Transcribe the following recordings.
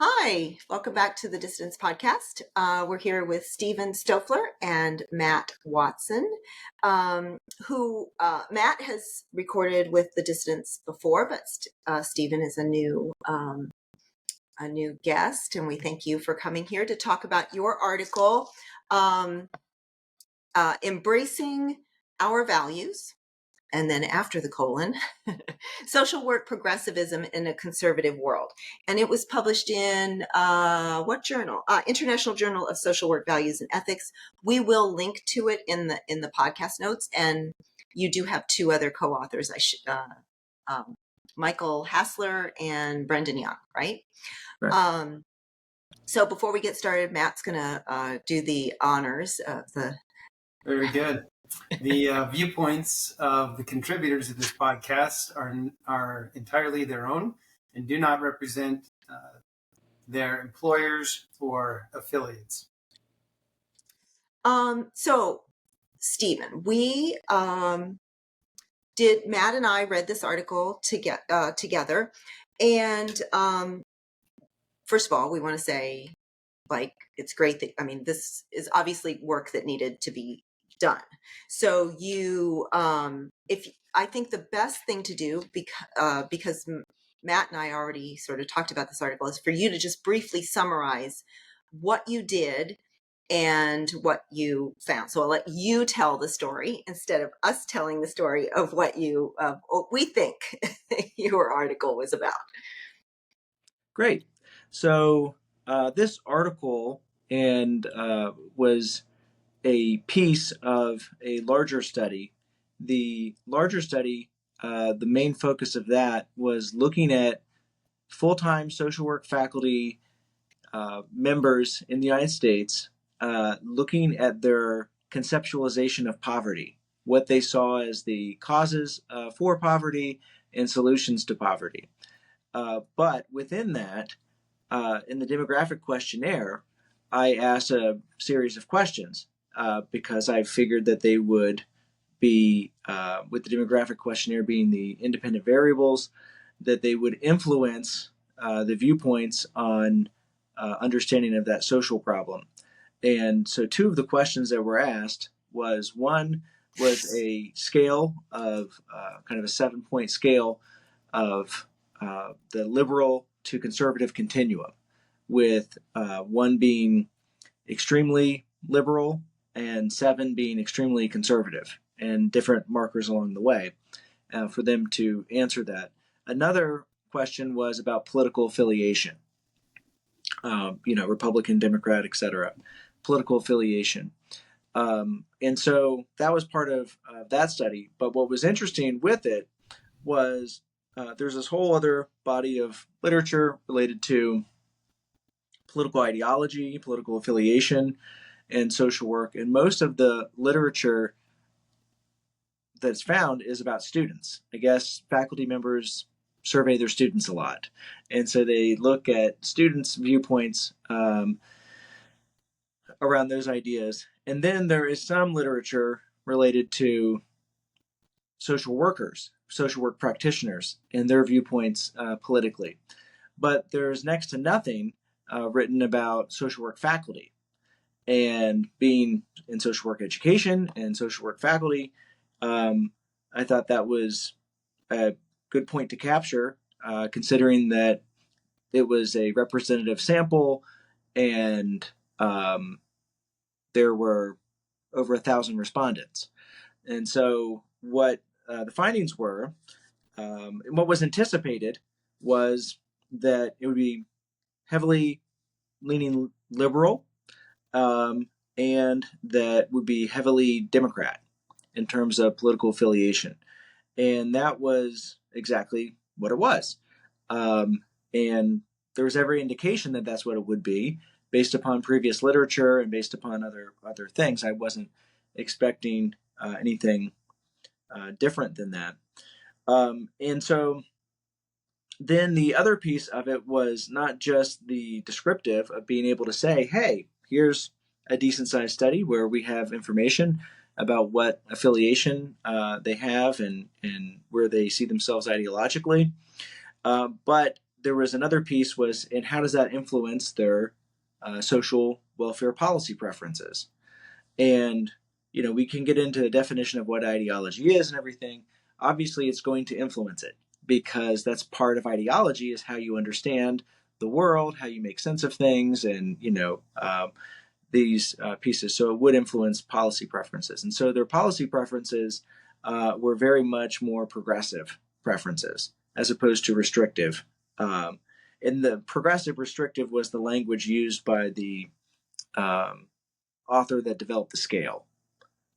Hi, welcome back to the Distance Podcast. We're here with Stephen Stoeffler and Matt Watson, who Matt has recorded with the Distance before, but Stephen is a new guest, and we thank you for coming here to talk about your article, um, Embracing Our Values. And then after the colon, social work progressivism in a conservative world. And it was published in what journal? International Journal of Social Work Values and Ethics. We will link to it in the podcast notes. And you do have two other co-authors. Michael Hassler and Brendan Young, right? Right. So before we get started, Matt's going to do the honors of the. Very good. The viewpoints of the contributors of this podcast are entirely their own and do not represent their employers or affiliates. So, Stephen, Matt and I read this article together. And first of all, we want to say, it's great that, this is obviously work that needed to be done. So I think the best thing to do, because Matt and I already sort of talked about this article, is for you to just briefly summarize what you did and what you found. So I'll let you tell the story instead of us telling the story of what we think your article was about. Great. So this article was a piece of a larger study. The larger study, the main focus of that was looking at full-time social work faculty members in the United States, looking at their conceptualization of poverty, what they saw as the causes for poverty and solutions to poverty. But within that, in the demographic questionnaire, I asked a series of questions because I figured that they would be, with the demographic questionnaire being the independent variables, that they would influence the viewpoints on understanding of that social problem. And so two of the questions that were asked one was a scale of kind of a 7-point scale of the liberal to conservative continuum, with 1 being extremely liberal and 7 being extremely conservative, and different markers along the way for them to answer that. Another question was about political affiliation, Republican, Democrat, etc., political affiliation. And so that was part of that study. But what was interesting with it was there's this whole other body of literature related to political ideology, political affiliation, and social work. And most of the literature that's found is about students. I guess faculty members survey their students a lot. And so they look at students' viewpoints around those ideas. And then there is some literature related to social workers, social work practitioners, and their viewpoints politically. But there's next to nothing written about social work faculty. And being in social work education and social work faculty, I thought that was a good point to capture, considering that it was a representative sample and there were over 1,000 respondents. And so what the findings were, and what was anticipated, was that it would be heavily leaning liberal, and that would be heavily Democrat in terms of political affiliation. And that was exactly what it was. And there was every indication that that's what it would be, based upon previous literature and based upon other things. I wasn't expecting anything different than that. And so then the other piece of it was not just the descriptive of being able to say, hey, here's a decent sized study where we have information about what affiliation they have and where they see themselves ideologically. But there was another piece was, and how does that influence their social welfare policy preferences? And, we can get into the definition of what ideology is and everything. Obviously, it's going to influence it because that's part of ideology, is how you understand the world, how you make sense of things, and, these pieces. So it would influence policy preferences. And so their policy preferences were very much more progressive preferences as opposed to restrictive. And the progressive restrictive was the language used by the author that developed the scale.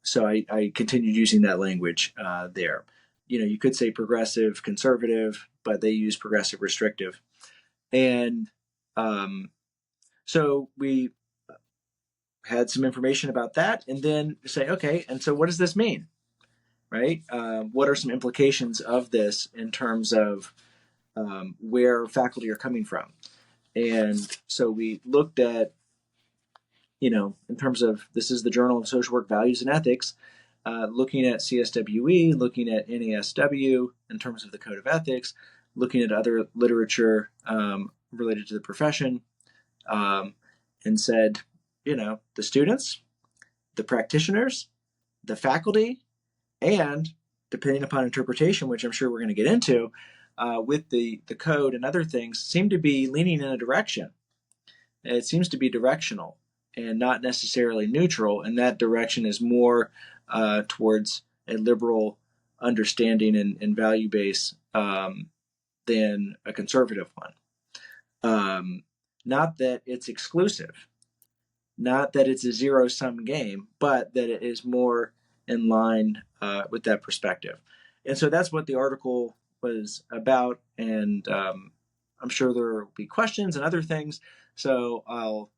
So I continued using that language there. You could say progressive conservative, but they use progressive restrictive. And so we had some information about that, and then say, okay, and so what does this mean, right? What are some implications of this in terms of where faculty are coming from? And so we looked at, in terms of, this is the Journal of Social Work Values and Ethics, looking at CSWE, looking at NASW in terms of the Code of Ethics, looking at other literature related to the profession, and said, the students, the practitioners, the faculty, and depending upon interpretation, which I'm sure we're going to get into, with the code and other things, seem to be leaning in a direction. It seems to be directional and not necessarily neutral, and that direction is more towards a liberal understanding and value base than a conservative one. Not that it's exclusive, not that it's a zero-sum game, but that it is more in line with that perspective. And so that's what the article was about, and I'm sure there will be questions and other things, so I'll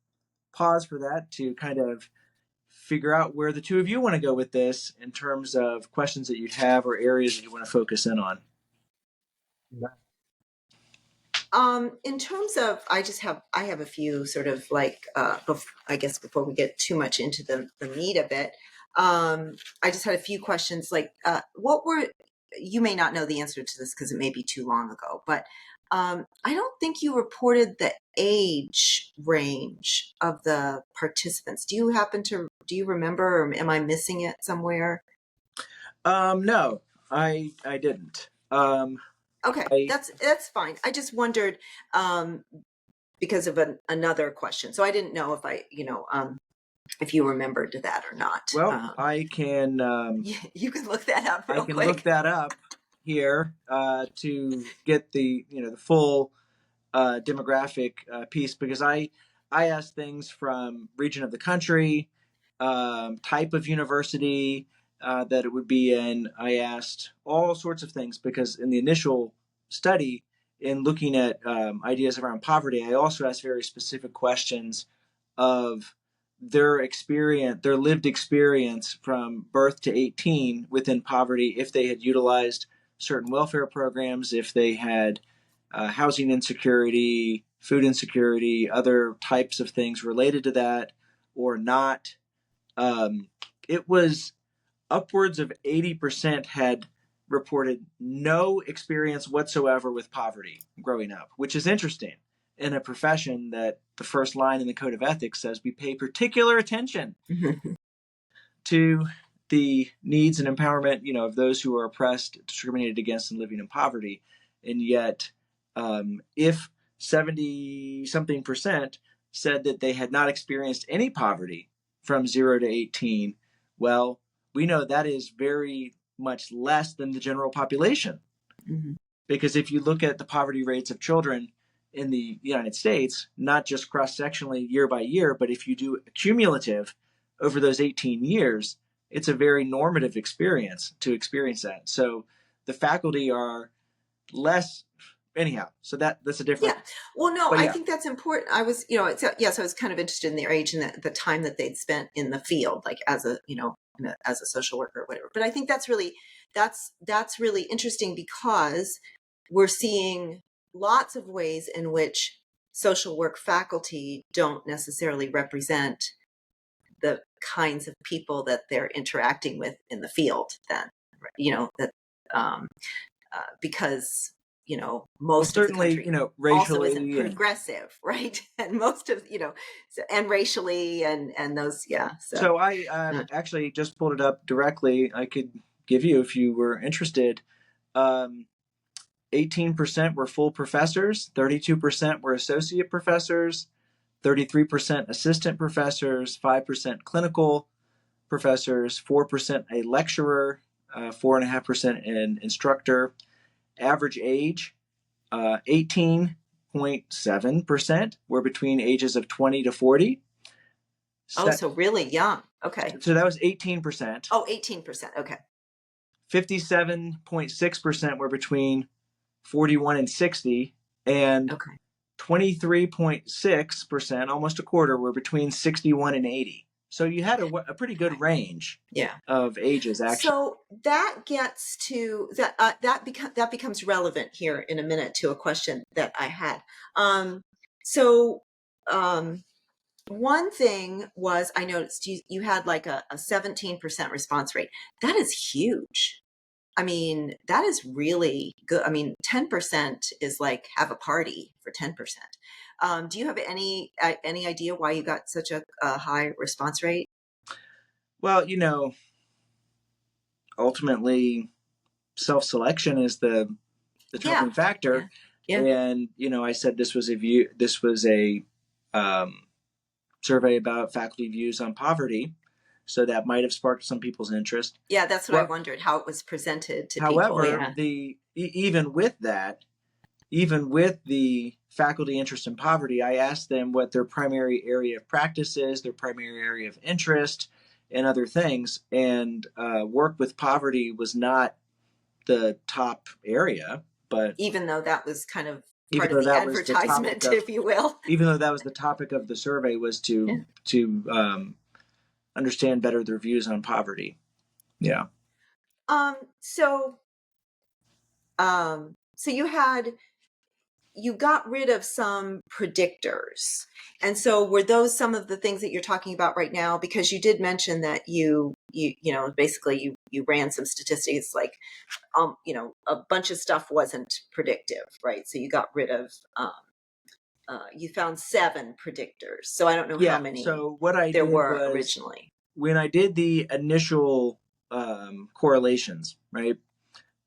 pause for that to kind of figure out where the two of you want to go with this in terms of questions that you have or areas that you want to focus in on. In terms of, I have a few sort of like, I guess before we get too much into the meat of it, I just had a few questions like, you may not know the answer to this because it may be too long ago, but I don't think you reported the age range of the participants. Do you remember, or am I missing it somewhere? No, I didn't. Okay, that's fine. I just wondered because of another question. So I didn't know if you remembered that or not. Well, I can. You can look that up real quick. I can look that up here to get the the full demographic piece, because I asked things from region of the country, type of university that it would be in. I asked all sorts of things because in the initial study, in looking at ideas around poverty, I also asked very specific questions of their experience, their lived experience from birth to 18 within poverty, if they had utilized certain welfare programs, if they had housing insecurity, food insecurity, other types of things related to that or not. It was upwards of 80% had reported no experience whatsoever with poverty growing up, which is interesting in a profession that the first line in the Code of Ethics says we pay particular attention to the needs and empowerment, of those who are oppressed, discriminated against, and living in poverty. And yet, if 70-something percent said that they had not experienced any poverty from 0 to 18, well, we know that is very much less than the general population. Mm-hmm. Because if you look at the poverty rates of children in the United States, not just cross-sectionally year by year, but if you do cumulative over those 18 years, it's a very normative experience to experience that. So the faculty are less, anyhow. So that's a different. Yeah. Well, no, I think that's important. I was, I was kind of interested in their age and the time that they'd spent in the field, like as a, as a social worker or whatever. But I think that's really interesting because we're seeing lots of ways in which social work faculty don't necessarily represent the kinds of people that they're interacting with in the field then, that because well, most of the certainly, country also racially isn't progressive, right? And most of, and racially and those, yeah. So I actually just pulled it up directly. I could give you if you were interested. 18% were full professors, 32% were associate professors, 33% assistant professors, 5% clinical professors, 4% a lecturer, 4.5% an instructor. Average age, 18.7% were between ages of 20 to 40. Oh, so really young. Okay. So that was 18%. Oh, 18%. Okay. 57.6% were between 41 and 60, and Okay. 23.6%, almost a quarter, were between 61 and 80. So you had a pretty good range Yeah. of ages, actually. So that gets to that becomes relevant here in a minute to a question that I had. So one thing was I noticed you had like a 17% response rate. That is huge. I mean, that is really good. I mean, 10% is like have a party for 10%. Do you have any idea why you got such a high response rate? Well, ultimately, self-selection is the determining factor. Yeah. And I said this was a survey about faculty views on poverty, so that might have sparked some people's interest. Yeah, that's what I wondered, how it was presented to people. However, even with the faculty interest in poverty, I asked them what their primary area of practice is, their primary area of interest, and other things. And work with poverty was not the top area, but even though that was kind of part of the advertisement, if you will. Even though that was the topic of the survey, was to understand better their views on poverty. Yeah. So you got rid of some predictors. And so were those some of the things that you're talking about right now? Because you did mention that you basically you ran some statistics, like, a bunch of stuff wasn't predictive, right? So you got rid of, you found 7 predictors. So I don't know how many so what I there did were was, originally. when I did the initial correlations, right,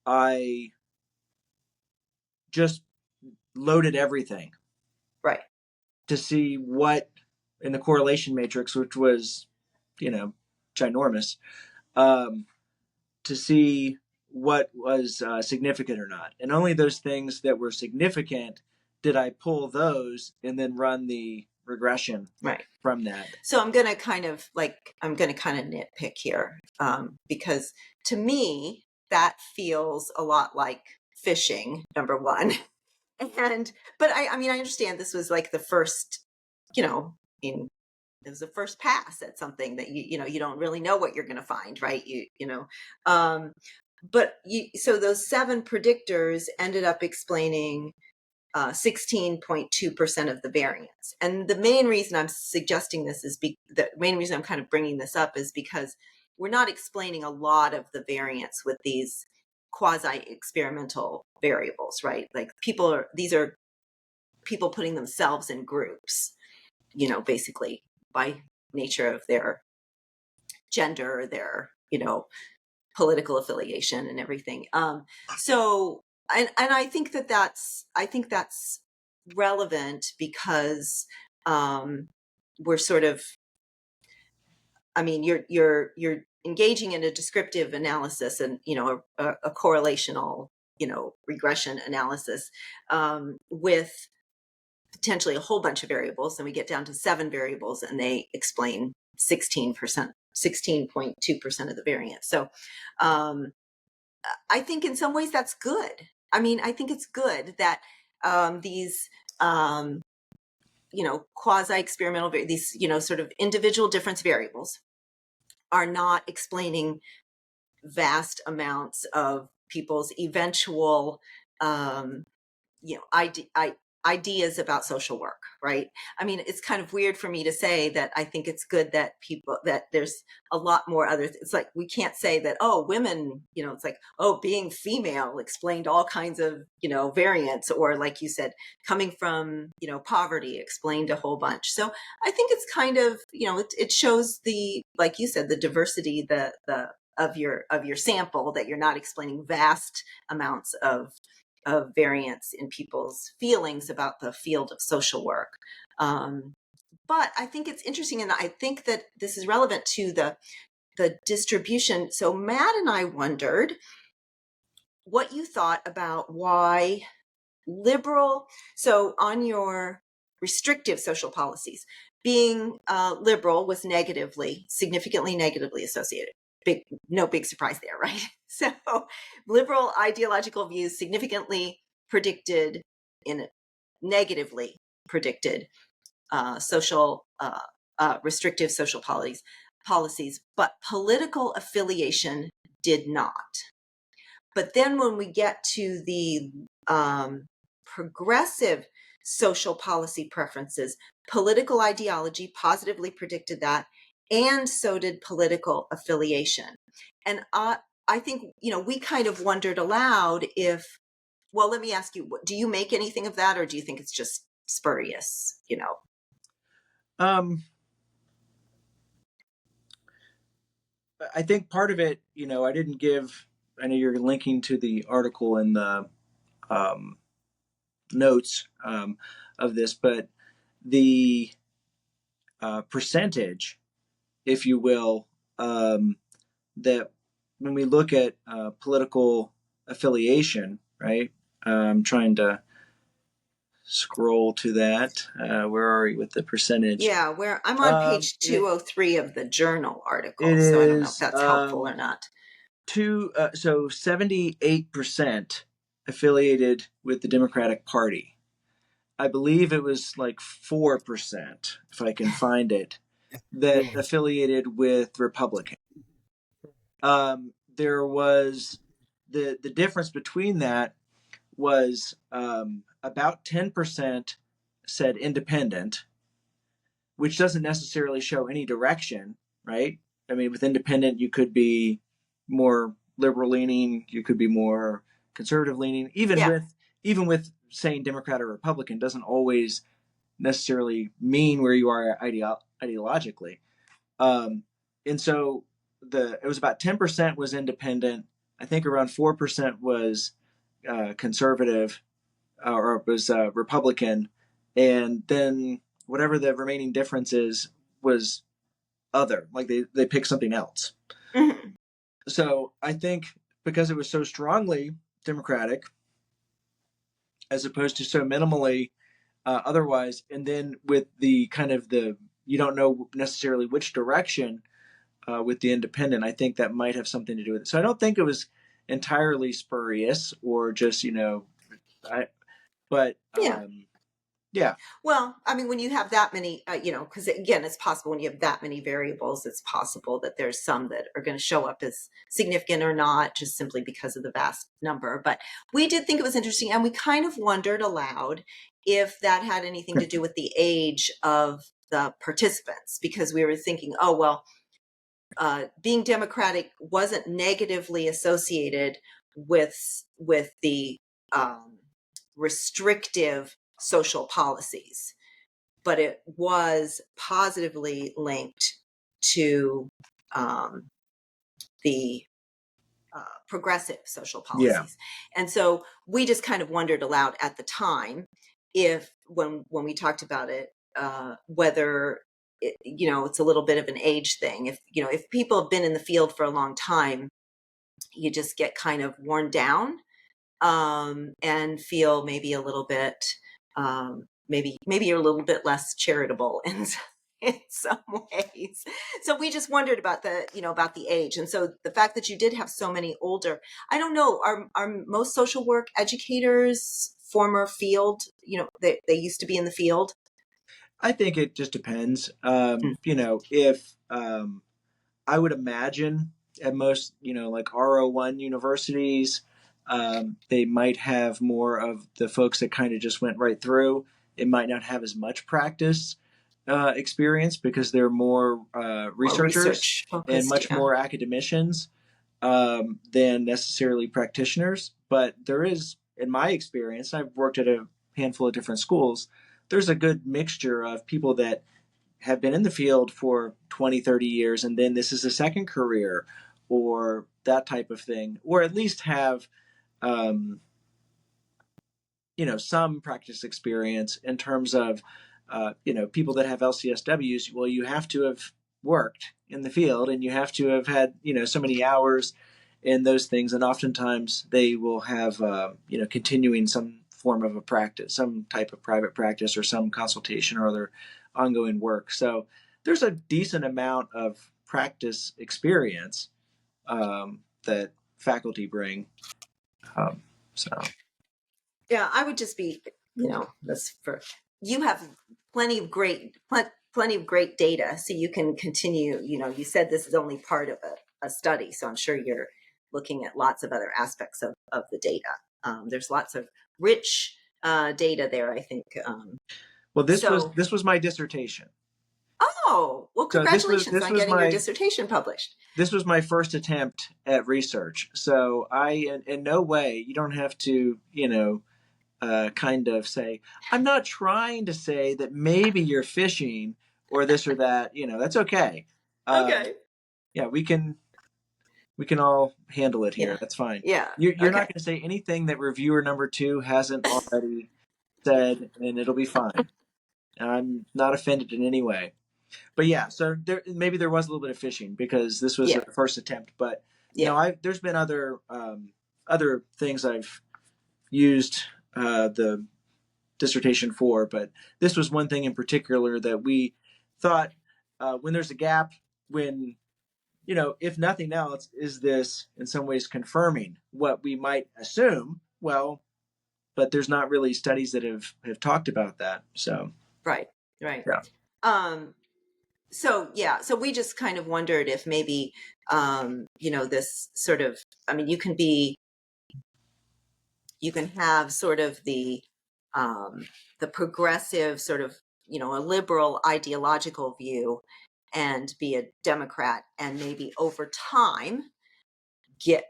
I just loaded everything, right, to see what in the correlation matrix, which was, ginormous, to see what was significant or not. And only those things that were significant did I pull those and then run the regression from that. So I'm going to kind of nitpick here, because to me that feels a lot like fishing, number one. But I mean, I understand this was like the first, it was the first pass at something that you don't really know what you're going to find, right? So those 7 predictors ended up explaining 16.2% of the variance. And the main reason I'm suggesting this is the main reason I'm kind of bringing this up is because we're not explaining a lot of the variance with these quasi-experimental variables, right? Like these are people putting themselves in groups, basically by nature of their gender, their, political affiliation and everything. So I think that's relevant because we're sort of, I mean, you're engaging in a descriptive analysis and a correlational regression analysis with potentially a whole bunch of variables, and we get down to 7 variables and they explain 16.2% of the variance. So I think in some ways that's good. I mean, I think it's good that these quasi-experimental, these sort of individual difference variables are not explaining vast amounts of people's eventual ideas about social work, right? I mean, it's kind of weird for me to say that I think it's good that that there's a lot more other, it's like, we can't say that, oh, women, it's like, oh, being female explained all kinds of, variants, or like you said, coming from, poverty explained a whole bunch. So I think it's kind of, it shows the, like you said, the diversity, of your sample, that you're not explaining vast amounts of variance in people's feelings about the field of social work. But I think it's interesting, and I think that this is relevant to the distribution. So Matt and I wondered what you thought about why liberal, so on your restrictive social policies, being liberal was significantly negatively associated. No big surprise there, right? So liberal ideological views significantly negatively predicted social restrictive social policies, but political affiliation did not. But then when we get to the progressive social policy preferences, political ideology positively predicted that, and so did political affiliation. And I think, we kind of wondered aloud if, well, let me ask you, do you make anything of that, or do you think it's just spurious, I think part of it, I know you're linking to the article in the notes of this, but the percentage, if you will, that when we look at political affiliation, right? I'm trying to scroll to that. Where are we with the percentage? Yeah, where I'm on page 203 of the journal article, so I don't know if that's helpful or not. So 78% affiliated with the Democratic Party. I believe it was like 4%, if I can find it, that affiliated with Republican. There was the difference between that was about 10% said independent, which doesn't necessarily show any direction, right? I mean, with independent, you could be more liberal leaning, you could be more conservative leaning. Even with saying Democrat or Republican doesn't always necessarily mean where you are ideologically. And so it was about 10% was independent. I think around 4% was conservative, or was Republican, and then whatever the remaining difference is was other, like they picked something else. Mm-hmm. So I think because it was so strongly Democratic as opposed to so minimally otherwise, and then with the kind of you don't know necessarily which direction with the independent, I think that might have something to do with it. So I don't think it was entirely spurious or just, yeah. Well, I mean, when you have that many, because again, it's possible when you have that many variables, it's possible that there's some that are going to show up as significant or not, just simply because of the vast number. But we did think it was interesting, and we kind of wondered aloud if that had anything to do with the age of the participants, because we were thinking, oh, well, being Democratic wasn't negatively associated with the restrictive social policies, but it was positively linked to the progressive social policies. Yeah. And so we just kind of wondered aloud at the time if when we talked about it, whether it's a little bit of an age thing. If people have been in the field for a long time, you just get kind of worn down and feel maybe a little bit, maybe you're a little bit less charitable in some ways. So we just wondered about about the age. And so the fact that you did have so many older, I don't know, are most social work educators former field, they used to be in the field? I think it just depends. If I would imagine at most, like R01 universities, They might have more of the folks that kind of just went right through. It might not have as much practice experience because they're more More researchers research and focused, much yeah. more academicians than necessarily practitioners. But there is, in my experience, I've worked at a handful of different schools, there's a good mixture of people that have been in the field for 20, 30 years, and then this is a second career or that type of thing, or at least have um, some practice experience in terms of people that have LCSWs. Well, you have to have worked in the field and you have to have had so many hours in those things, and oftentimes they will have continuing some form of a practice, some type of private practice or some consultation or other ongoing work. So there's a decent amount of practice experience that faculty bring. Um, so Yeah, I would just be, this for you have plenty of great data, so you can continue. You said this is only part of a study, so I'm sure you're looking at lots of other aspects of the data. There's lots of rich data there, I think. well, So, this was my dissertation. oh, well, So congratulations on getting your dissertation published. this was my first attempt at research. So I, in no way, you don't have to, kind of say, I'm not trying to say that maybe you're fishing or this or that. That's okay. Okay. Yeah, we can all handle it here. Yeah. That's fine. Yeah. You're not Okay. going to say anything that reviewer number 2 hasn't already said, and it'll be fine. I'm not offended in any way. But yeah, so maybe there was a little bit of fishing because this was Yeah. a first attempt. But Yeah. there's been other things I've used the dissertation for, but this was one thing in particular that we thought when there's a gap, when if nothing else, is this in some ways confirming what we might assume? Well, but there's not really studies that have talked about that. So Right. Right. yeah. Um, so yeah, so we just kind of wondered if maybe this sort of, I mean, you can have sort of the progressive sort of, a liberal ideological view and be a Democrat, and maybe over time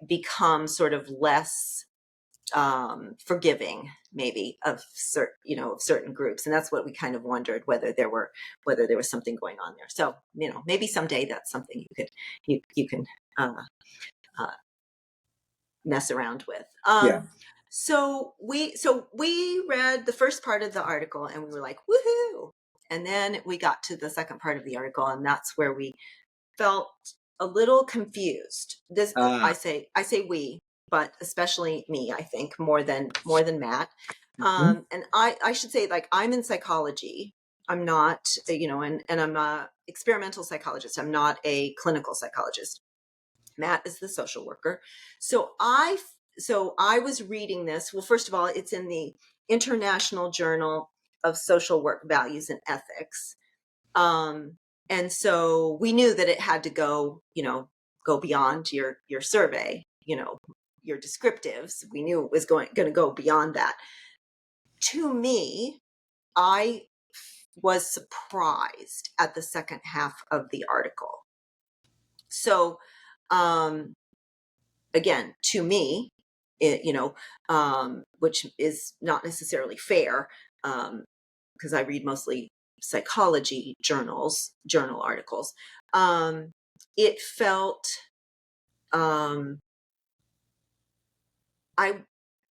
become sort of less forgiving maybe of certain groups. And that's what we kind of wondered, whether there was something going on there. So maybe someday that's something you can uh, uh, mess around with. Yeah. So we read the first part of the article and we were like, woohoo. And then we got to the second part of the article, and that's where we felt a little confused. This I say we, but especially me, I think more than Matt. Mhm. And I should say, like, I'm in psychology. I'm not, and I'm a experimental psychologist. I'm not a clinical psychologist. Matt is the social worker. So I was reading this. Well, first of all, it's in the International Journal of Social Work Values and Ethics. And so we knew that it had to go beyond your survey, your descriptives. We knew it was going to go beyond that. To me, I was surprised at the second half of the article. So, again, to me, which is not necessarily fair, because I read mostly psychology journal articles. It felt,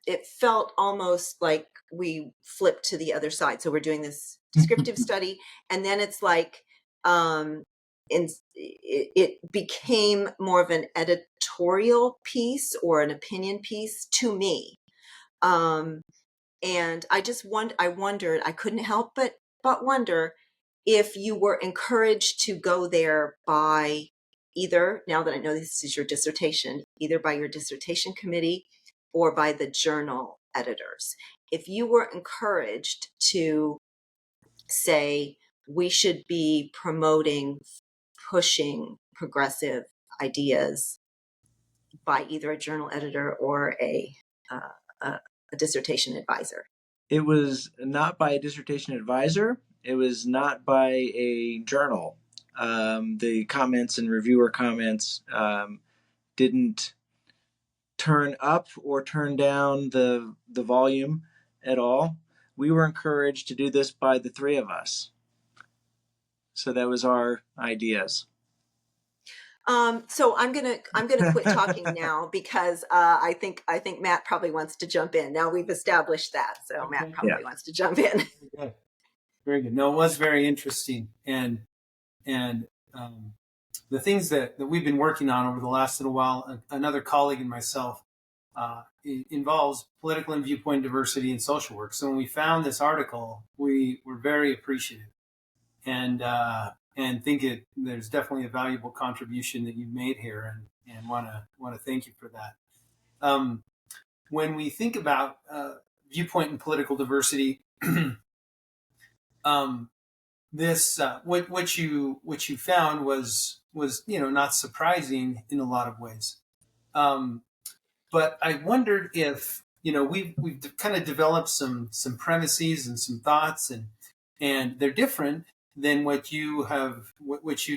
it felt almost like we flipped to the other side. So we're doing this descriptive study, and then it's like, it became more of an editorial piece or an opinion piece to me. And I wondered, I couldn't help but wonder if you were encouraged to go there by either, now that I know this is your dissertation, either by your dissertation committee or by the journal editors. If you were encouraged to say, we should be pushing progressive ideas by either a journal editor or a a dissertation advisor? It was not by a dissertation advisor. It was not by a journal. The comments and reviewer comments didn't turn up or turn down the volume at all. We were encouraged to do this by the three of us. So that was our ideas. So I'm gonna quit talking now because I think Matt probably wants to jump in. Now we've established that, so Okay. Matt probably wants to jump in. Good. Very good. No, it was very interesting, and the things that we've been working on over the last little while, another colleague and myself, involves political and viewpoint diversity in social work. So when we found this article, we were very appreciative, and think there's definitely a valuable contribution that you've made here, and want to thank you for that. When we think about viewpoint and political diversity, this what you found was not surprising in a lot of ways, but I wondered if we've kind of developed some premises and some thoughts, and they're different than what you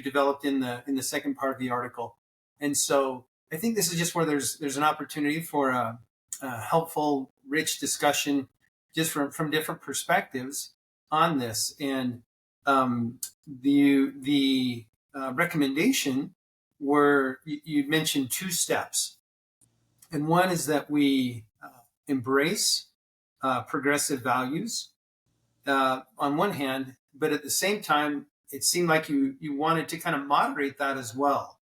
developed in the second part of the article, and so I think this is just where there's an opportunity for a helpful, rich discussion, just from different perspectives on this. And the recommendation were, you mentioned two steps, and one is that we embrace progressive values on one hand, but at the same time, it seemed like you wanted to kind of moderate that as well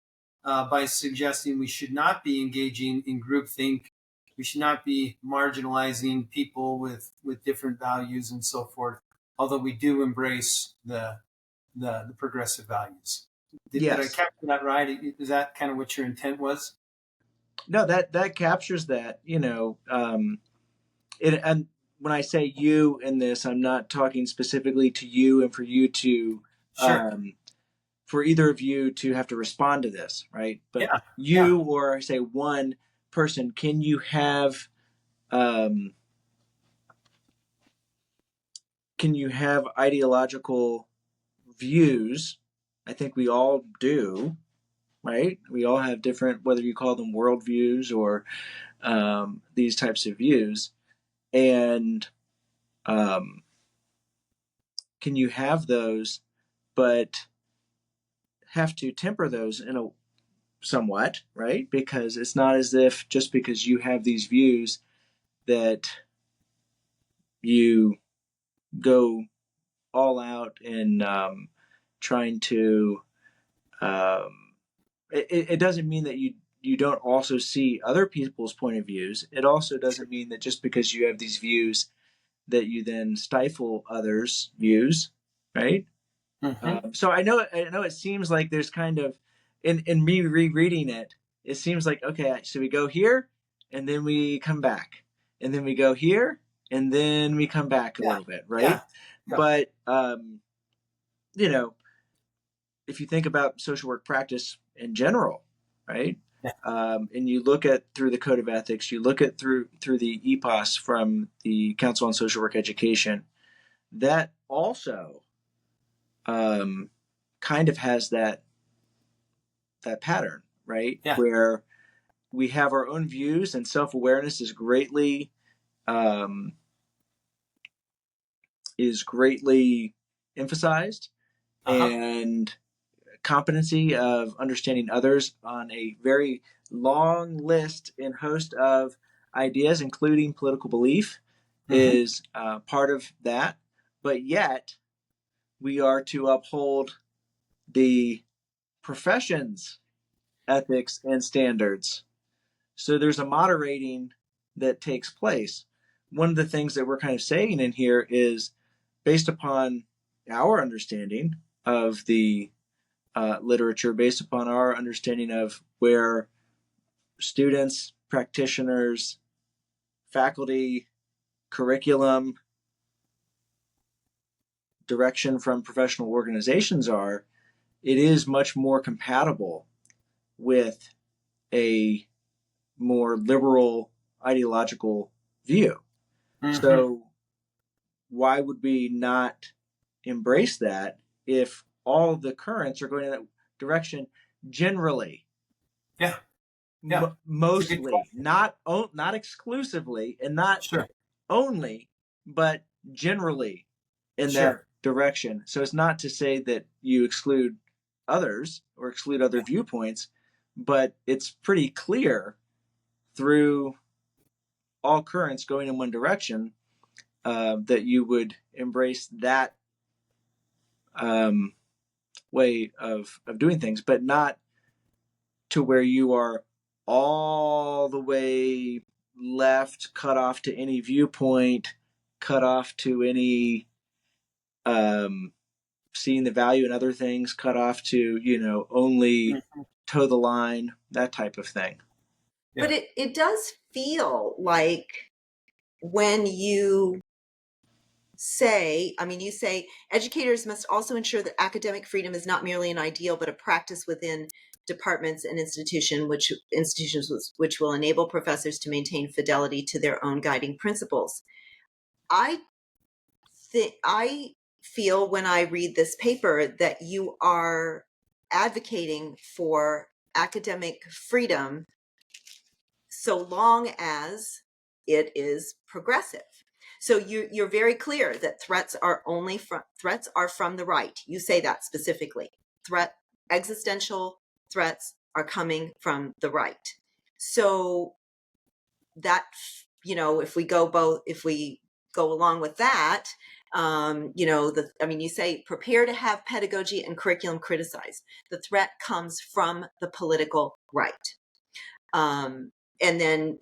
by suggesting we should not be engaging in groupthink. We should not be marginalizing people with different values and so forth, although we do embrace the progressive values. Did I capture that right? Is that kind of what your intent was? No, that captures that. And when I say you in this, I'm not talking specifically to you and for you to, Sure. For either of you to have to respond to this, right? But or say one person, can you have ideological views? I think we all do, right? We all have different, whether you call them worldviews or these types of views. And can you have those, but have to temper those in a somewhat, right? Because it's not as if just because you have these views that you go all out in trying to it doesn't mean that you don't also see other people's point of views. It also doesn't mean that just because you have these views that you then stifle others' views, right? Mm-hmm. So I know it seems like there's kind of in me rereading it, it seems like, okay, so we go here and then we come back, and then we go here and then we come back a little bit, right? Yeah. But if you think about social work practice in general, right? And you look at through the Code of Ethics, you look at through the EPOS from the Council on Social Work Education, that also kind of has that pattern, right? Yeah. Where we have our own views, and self-awareness is greatly emphasized, and competency of understanding others on a very long list and host of ideas, including political belief, is part of that. But yet, we are to uphold the profession's ethics and standards. So there's a moderating that takes place. One of the things that we're kind of saying in here is, based upon our understanding of the literature, based upon our understanding of where students, practitioners, faculty, curriculum, direction from professional organizations are, it is much more compatible with a more liberal ideological view. Mm-hmm. So why would we not embrace that if all the currents are going in that direction generally? Yeah. Yeah. Mostly, not exclusively, and not Sure. only, but generally in that Sure. direction. So it's not to say that you exclude others or exclude other Yeah. viewpoints, but it's pretty clear through all currents going in one direction that you would embrace that way of doing things, but not to where you are all the way left, cut off to any viewpoint, cut off to any seeing the value in other things, cut off to, only toe the line, that type of thing. But it does feel like when you say, you say educators must also ensure that academic freedom is not merely an ideal, but a practice within departments and institutions which will enable professors to maintain fidelity to their own guiding principles. I feel when I read this paper that you are advocating for academic freedom so long as it is progressive. So you're very clear that threats are from the right. You say that specifically. Existential threats are coming from the right. So that, if we go along with that, you say prepare to have pedagogy and curriculum criticized. The threat comes from the political right. And then,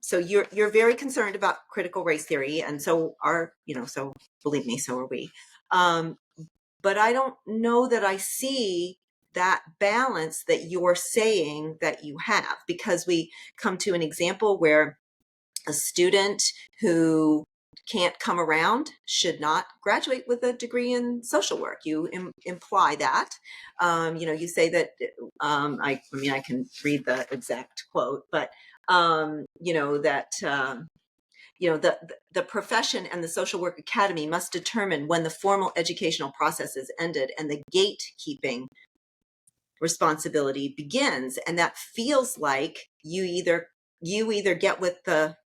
so you're very concerned about critical race theory, and so believe me, so are we. But I don't know that I see that balance that you're saying that you have, because we come to an example where a student who can't come around should not graduate with a degree in social work. You imply that. You say that. I can read the exact quote, but that. The profession and the social work academy must determine when the formal educational process is ended and the gatekeeping responsibility begins. And that feels like you either get with the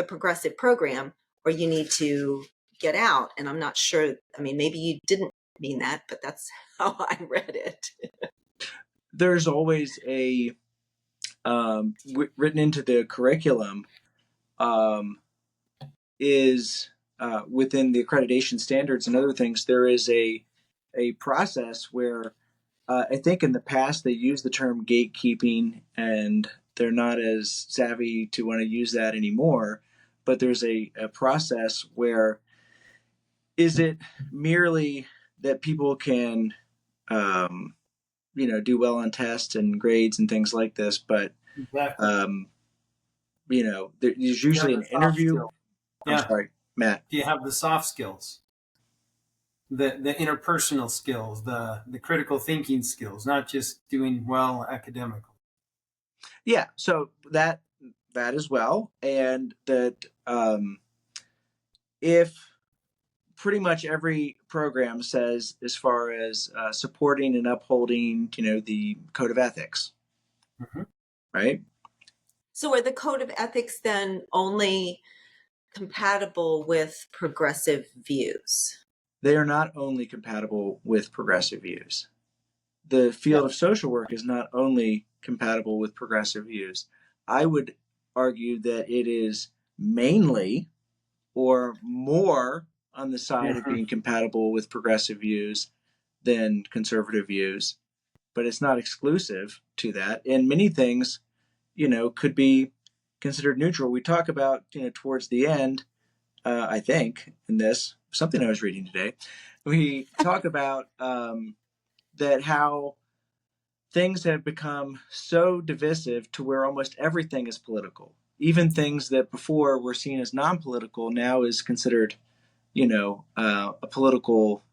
progressive program, or you need to get out. And I'm not sure. Maybe you didn't mean that, but that's how I read it. There's always a written into the curriculum is within the accreditation standards and other things. There is a process where I think in the past they used the term gatekeeping, and they're not as savvy to want to use that anymore. But there's a process where, is it merely that people can, do well on tests and grades and things like this, but Exactly. There's usually an interview. I'm sorry, Matt. Do you have the soft skills? The interpersonal skills, the critical thinking skills, not just doing well academically. Yeah, so that as well, and that if pretty much every program says, as far as supporting and upholding, the code of ethics, right? So are the code of ethics then only compatible with progressive views? They are not only compatible with progressive views. The field of social work is not only compatible with progressive views. I would argue that it is mainly or more on the side of being compatible with progressive views than conservative views, but it's not exclusive to that. And many things, could be considered neutral. We talk about, towards the end, I think, in this, something I was reading today, we talk about that how things have become so divisive to where almost everything is political. Even things that before were seen as non-political now is considered, a political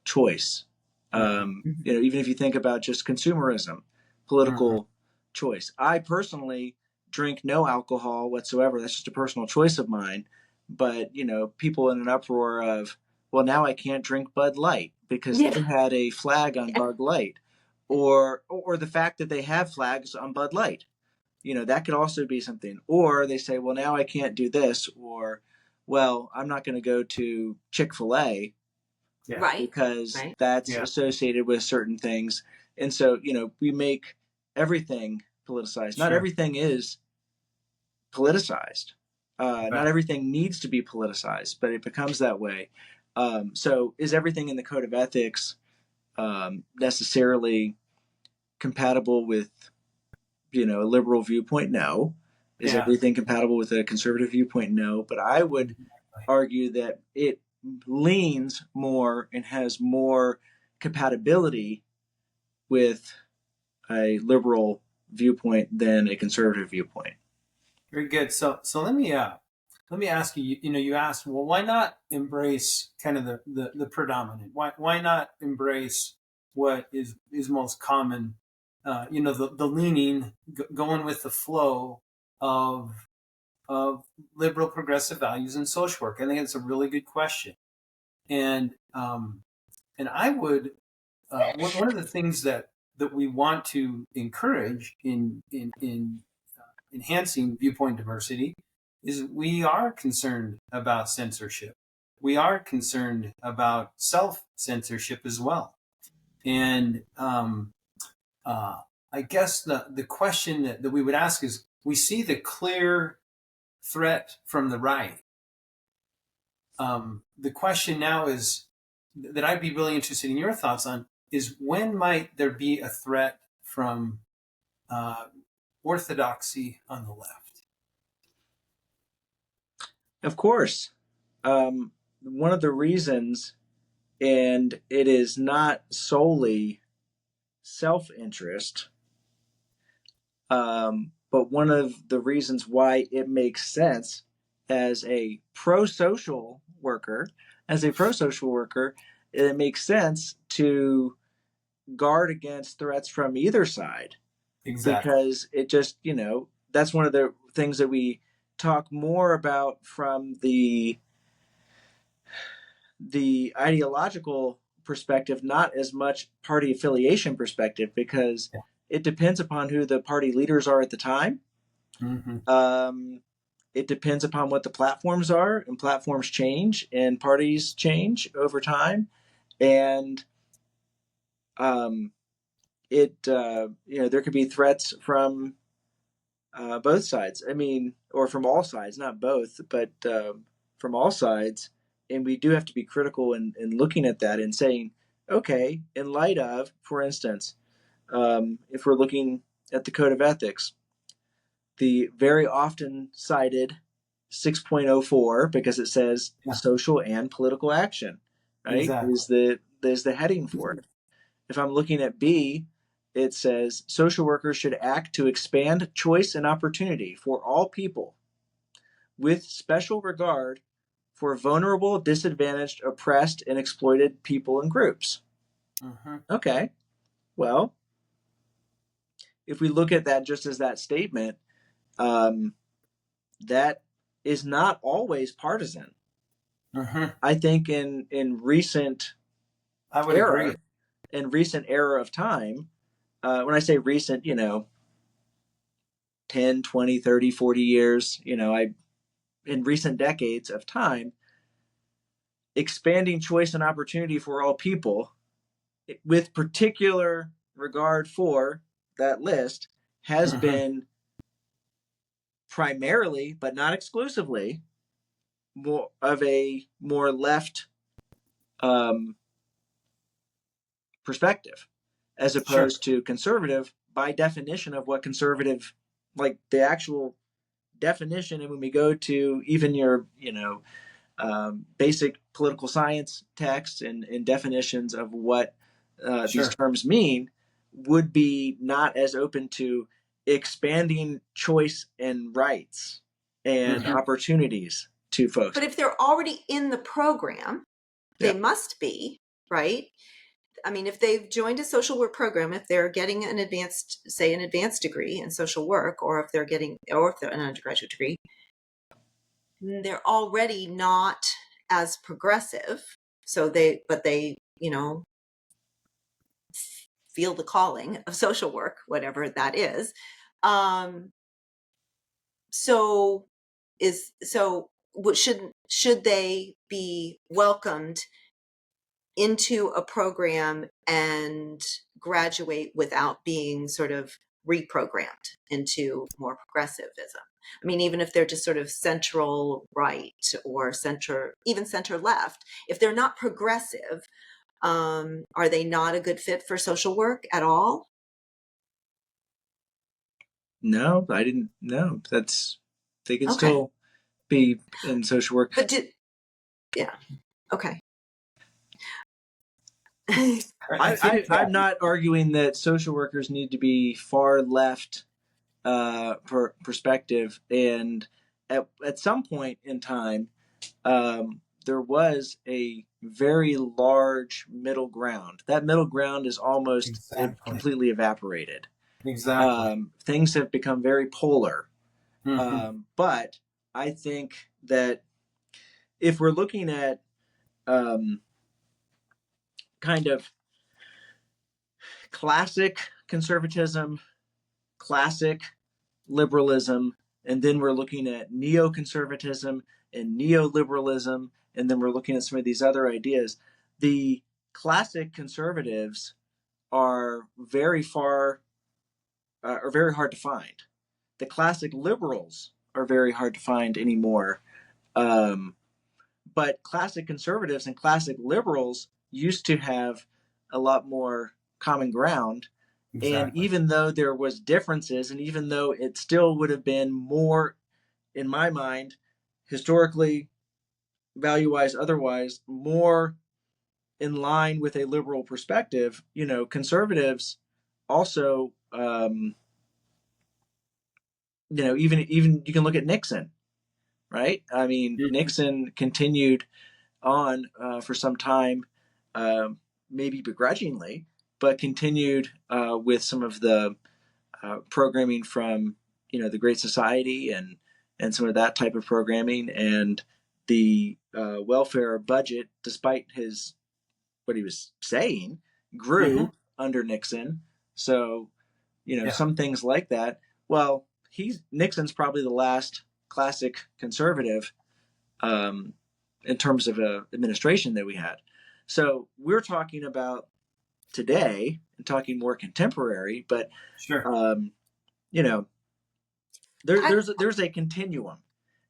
choice. Even if you think about just consumerism, political choice. I personally drink no alcohol whatsoever. That's just a personal choice of mine. But, people in an uproar of, well, now I can't drink Bud Light because Yeah. they had a flag on Bud Light, or the fact that they have flags on Bud Light. That could also be something. Or they say, well, now I can't do this, or, well, I'm not going to go to Chick-fil-A Yeah. Right. because Right. that's Yeah. associated with certain things. And so, we make everything politicized. Not Sure. everything is politicized. Right. Not everything needs to be politicized, but it becomes that way. So is everything in the code of ethics necessarily compatible with, a liberal viewpoint? No. Is Yeah. everything compatible with a conservative viewpoint? No. But I would argue that it leans more and has more compatibility with a liberal viewpoint than a conservative viewpoint. Very good. So let me ask you. You asked, well, why not embrace kind of the predominant? Why not embrace what is most common? The leaning, going with the flow of liberal progressive values in social work. I think it's a really good question, and I would one of the things that we want to encourage in enhancing viewpoint diversity is we are concerned about censorship. We are concerned about self-censorship as well. And I guess the question that we would ask is, we see the clear threat from the right. The question now is, that I'd be really interested in your thoughts on, is when might there be a threat from orthodoxy on the left? Of course. One of the reasons, and it is not solely self-interest, but one of the reasons why it makes sense as a pro-social worker, it makes sense to guard against threats from either side. Exactly. Because it just, that's one of the things that we talk more about from the ideological perspective, not as much party affiliation perspective, because Yeah. it depends upon who the party leaders are at the time. Mm-hmm. It depends upon what the platforms are, and platforms change and parties change over time. And there could be threats from both sides. I mean, or from all sides, not both, but from all sides. And we do have to be critical in looking at that and saying, okay, in light of, for instance, if we're looking at the Code of Ethics, the very often cited 6.04, because it says social and political action, right? Exactly. Is the heading for it. If I'm looking at B, it says social workers should act to expand choice and opportunity for all people with special regard for vulnerable, disadvantaged, oppressed, and exploited people and groups. Mm-hmm. Okay, well, if we look at that just as that statement, that is not always partisan. Mm-hmm. I think in recent I would era, agree. in recent era of time, when I say recent, 10, 20, 30, 40 years, in recent decades of time, expanding choice and opportunity for all people with particular regard for that list has Mm-hmm. been primarily, but not exclusively, more of a more left perspective, as Sure. opposed to conservative by definition of what conservative, like the actual definition. And when we go to even your, basic political science texts and definitions of what these terms mean, would be not as open to expanding choice and rights and Mm-hmm. opportunities to folks. But if they're already in the program, they Yeah. must be, right? I mean, if they've joined a social work program, if they're getting an advanced degree in social work, or if they're an undergraduate degree, they're already not as progressive. So they feel the calling of social work, whatever that is. So should they be welcomed into a program and graduate without being sort of reprogrammed into more progressivism? I mean, even if they're just sort of central right or even center left, if they're not progressive, are they not a good fit for social work at all? No, I didn't know. They can Okay. still be in social work. But yeah. Okay. I think I'm not arguing that social workers need to be far left perspective. And at some point in time, there was a very large middle ground. That middle ground is almost completely evaporated. Exactly. Things have become very polar. Mm-hmm. But I think that if we're looking at kind of classic conservatism, classic liberalism, and then we're looking at neoconservatism and neoliberalism, and then we're looking at some of these other ideas. The classic conservatives are are very hard to find. The classic liberals are very hard to find anymore. But classic conservatives and classic liberals used to have a lot more common ground. And Exactly. even though there was differences, and even though it still would have been more, in my mind, historically, value-wise, otherwise, more in line with a liberal perspective, conservatives also, even you can look at Nixon, right? I mean, Mm-hmm. Nixon continued on for some time, maybe begrudgingly, but continued with some of the programming from the Great Society and some of that type of programming, and the welfare budget, despite what he was saying, Mm-hmm. grew under Nixon. So Yeah. some things like that. Well, Nixon's probably the last classic conservative um, in terms of administration that we had. So we're talking about today and talking more contemporary, but Sure. you know, I, there's a continuum,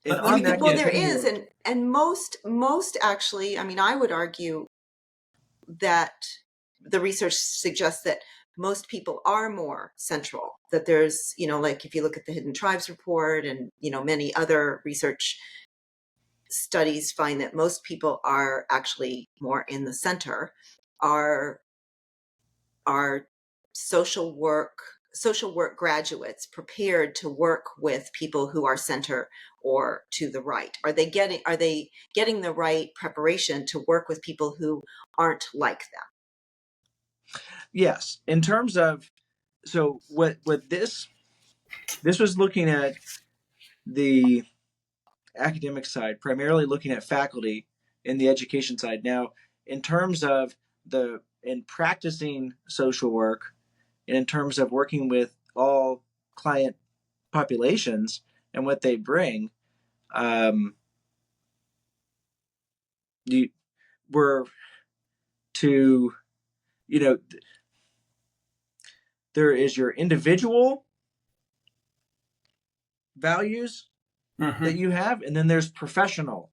and Let me on give that well, you. there is, continuum, and most actually, I mean, I would argue that the research suggests that most people are more central, that there's, like if you look at the Hidden Tribes report and, many other research studies find that most people are actually more in the center, are are social work graduates prepared to work with people who are center or to the right? Are they getting the right preparation to work with people who aren't like them? yes. In terms of, so what this was looking at the academic side, primarily looking at faculty in the education side. Now, in terms of in practicing social work, and in terms of working with all client populations and what they bring, you were to, you know, there is your individual values that Mm-hmm. you have, and then there's professional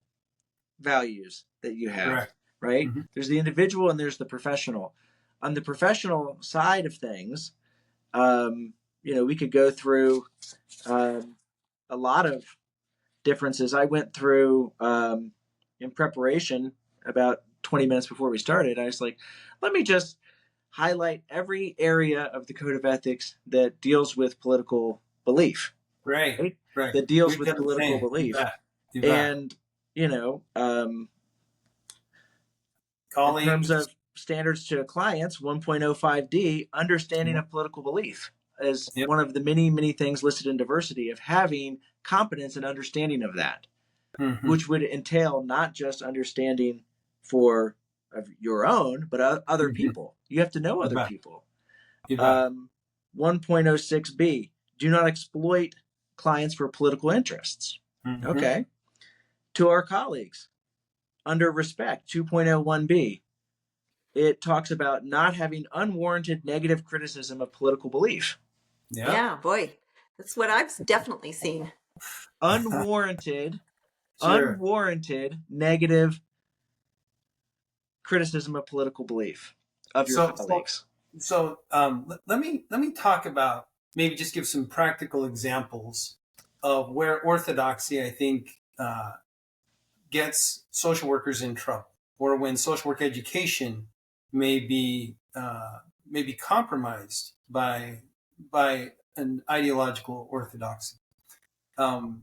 values that you have, Correct. right? Mm-hmm. There's the individual and there's the professional. On the professional side of things, we could go through a lot of differences. I went through in preparation about 20 minutes before we started. I was like, let me just highlight every area of the code of ethics that deals with political belief, Right. right? Right. That deals We've with done the political same. You belief. bet. You bet. And, in terms Colleagues, of standards to clients, 1.05D, understanding of political belief, is Yep. one of the many, many things listed in diversity, of having competence and understanding of that, which would entail not just understanding for of your own, but other people. You have to know other people. 1.06B, do not exploit clients for political interests. Okay. To our colleagues, under respect, 2.01B, it talks about not having unwarranted negative criticism of political belief. Yeah, boy, that's what I've definitely seen. Unwarranted, Sure. unwarranted negative criticism of political belief of your colleagues. So let me talk about, maybe just give some practical examples of where orthodoxy, I think, gets social workers in trouble, or when social work education may be compromised by an ideological orthodoxy.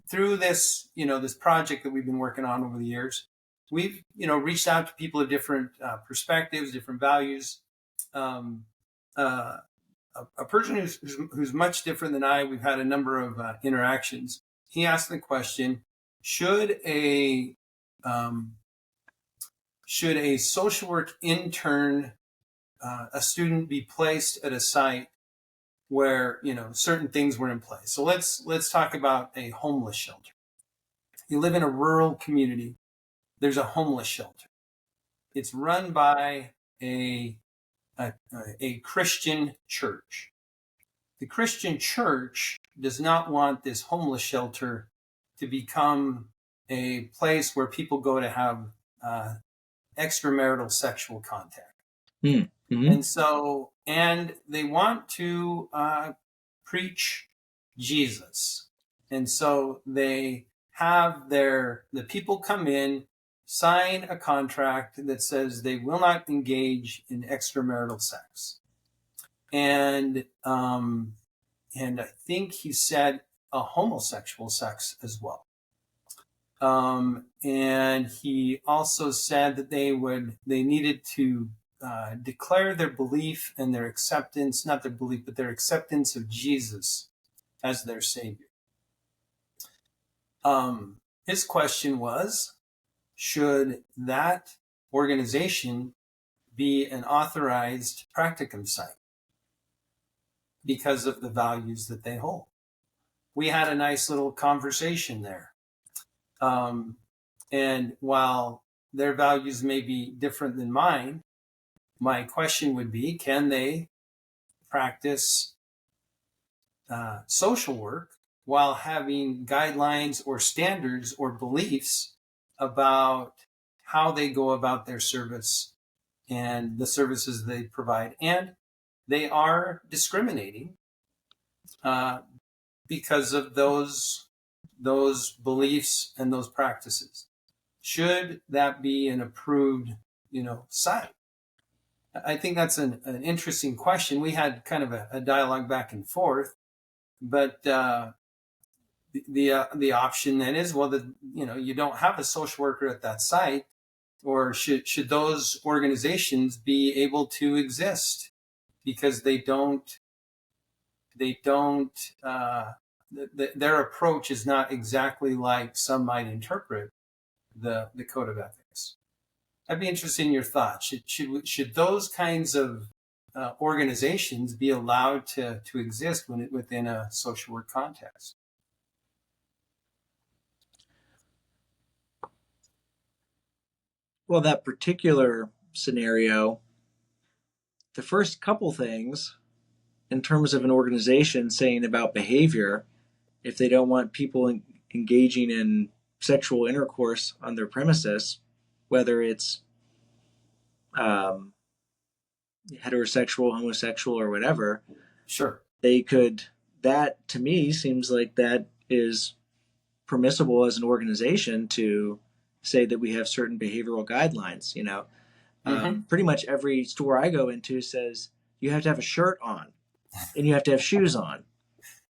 Through this, this project that we've been working on over the years, we've reached out to people of different perspectives, different values. A person who's much different than I, we've had a number of interactions. He asked the question: should a social work intern, a student, be placed at a site where certain things were in place? So let's talk about a homeless shelter. You live in a rural community. There's a homeless shelter. It's run by a Christian church. The Christian church does not want this homeless shelter to become a place where people go to have extramarital sexual contact. And they want to preach Jesus. And so they have the people come in, sign a contract that says they will not engage in extramarital sex. And I think he said a homosexual sex as well. And he also said that they needed to declare their belief and their acceptance, not their belief, but their acceptance of Jesus as their Savior. His question was, should that organization be an authorized practicum site because of the values that they hold? We had a nice little conversation there. And while their values may be different than mine, my question would be, can they practice social work while having guidelines or standards or beliefs about how they go about their service and the services they provide? And they are discriminating because of those beliefs and those practices. Should that be an approved, site? I think that's an interesting question. We had kind of a dialogue back and forth, but the option then is, well, you don't have a social worker at that site, or should those organizations be able to exist because their approach is not exactly like some might interpret the code of ethics. I'd be interested in your thoughts. Should those kinds of organizations be allowed to exist within a social work context? Well, that particular scenario, the first couple things in terms of an organization saying about behavior, if they don't want people engaging in sexual intercourse on their premises, whether it's heterosexual, homosexual, or whatever, sure, they could. That to me seems like that is permissible as an organization to say that we have certain behavioral guidelines. Pretty much every store I go into says you have to have a shirt on and you have to have shoes on.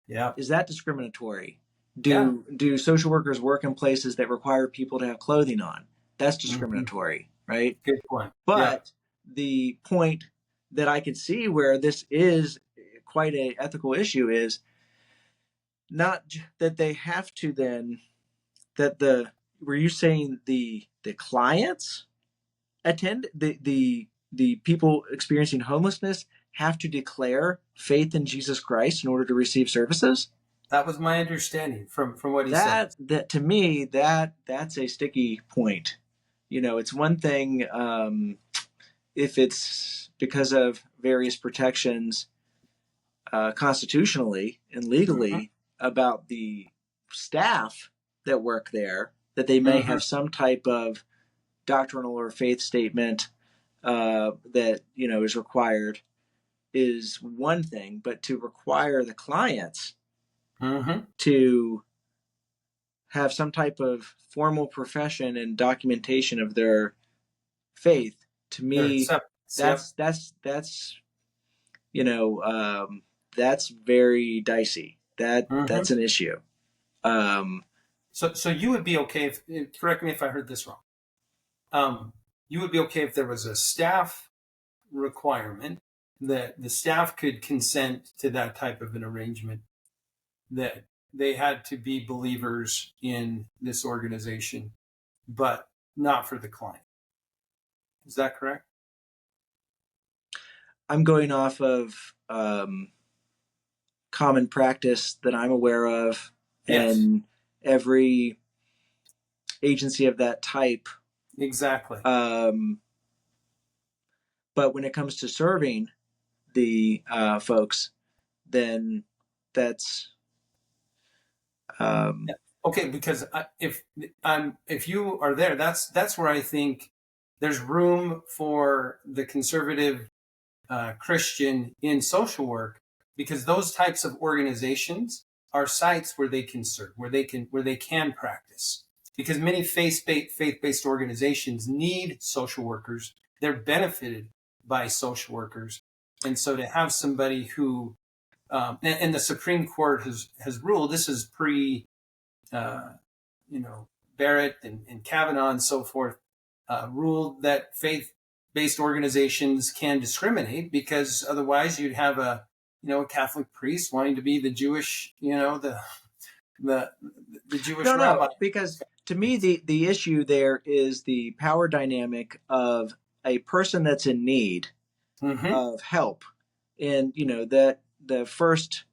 Yeah. Is that discriminatory? Do social workers work in places that require people to have clothing on? That's discriminatory, right? Good point. But the point that I could see where this is quite a ethical issue is not that they have to then that the were you saying the clients attend the people experiencing homelessness have to declare faith in Jesus Christ in order to receive services? That was my understanding from what he said. That to me that's a sticky point. It's one thing if it's because of various protections constitutionally and Mm-hmm. legally about the staff that work there, that they may Mm-hmm. have some type of doctrinal or faith statement that is required is one thing, but to require the clients Mm-hmm. to have some type of formal profession and documentation of their faith, to Their me, acceptance. Yep. that's you know that's very dicey. Mm-hmm. That's an issue. Um, So you would be okay if, correct me if I heard this wrong. You would be okay if there was a staff requirement that the staff could consent to that type of an arrangement, that they had to be believers in this organization, but not for the client. Is that correct? I'm going off of common practice that I'm aware of, Yes, and every agency of that type. exactly. But when it comes to serving the folks, then that's Yeah. Okay, because if you are there, that's where I think there's room for the conservative Christian in social work, because those types of organizations are sites where they can serve, where they can practice. Because many faith-based organizations need social workers. They're benefited by social workers, and so to have somebody who and the Supreme Court has ruled, this is pre uh, Barrett and Kavanaugh and so forth, ruled that faith-based organizations can discriminate, because otherwise you'd have a Catholic priest wanting to be the Jewish, the Jewish rabbi. no, because to me the issue there is the power dynamic of a person that's in need Mm-hmm. of help, and that the first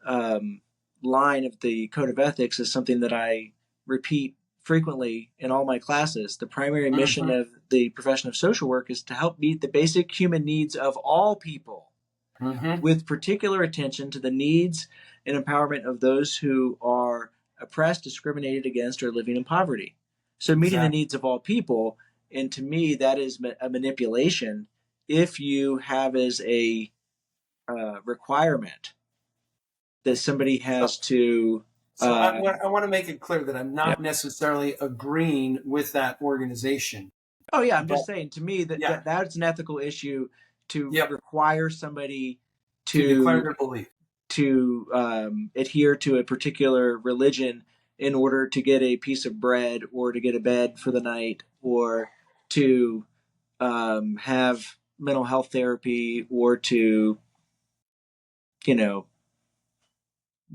line of the code of ethics is something that I repeat frequently in all my classes. The primary mission Mm-hmm. of the profession of social work is to help meet the basic human needs of all people, Mm-hmm. with particular attention to the needs and empowerment of those who are oppressed, discriminated against, or living in poverty. So, meeting the Exactly. needs of all people, and to me, that is a manipulation if you have as a requirement that somebody So, has to. so I want to make it clear that I'm Yeah. not necessarily agreeing with that organization, Oh yeah, I'm but just saying. To me, yeah, that's an ethical issue to yep, require somebody to declare to their belief. adhere to a particular religion in order to get a piece of bread or to get a bed for the night or to have mental health therapy or to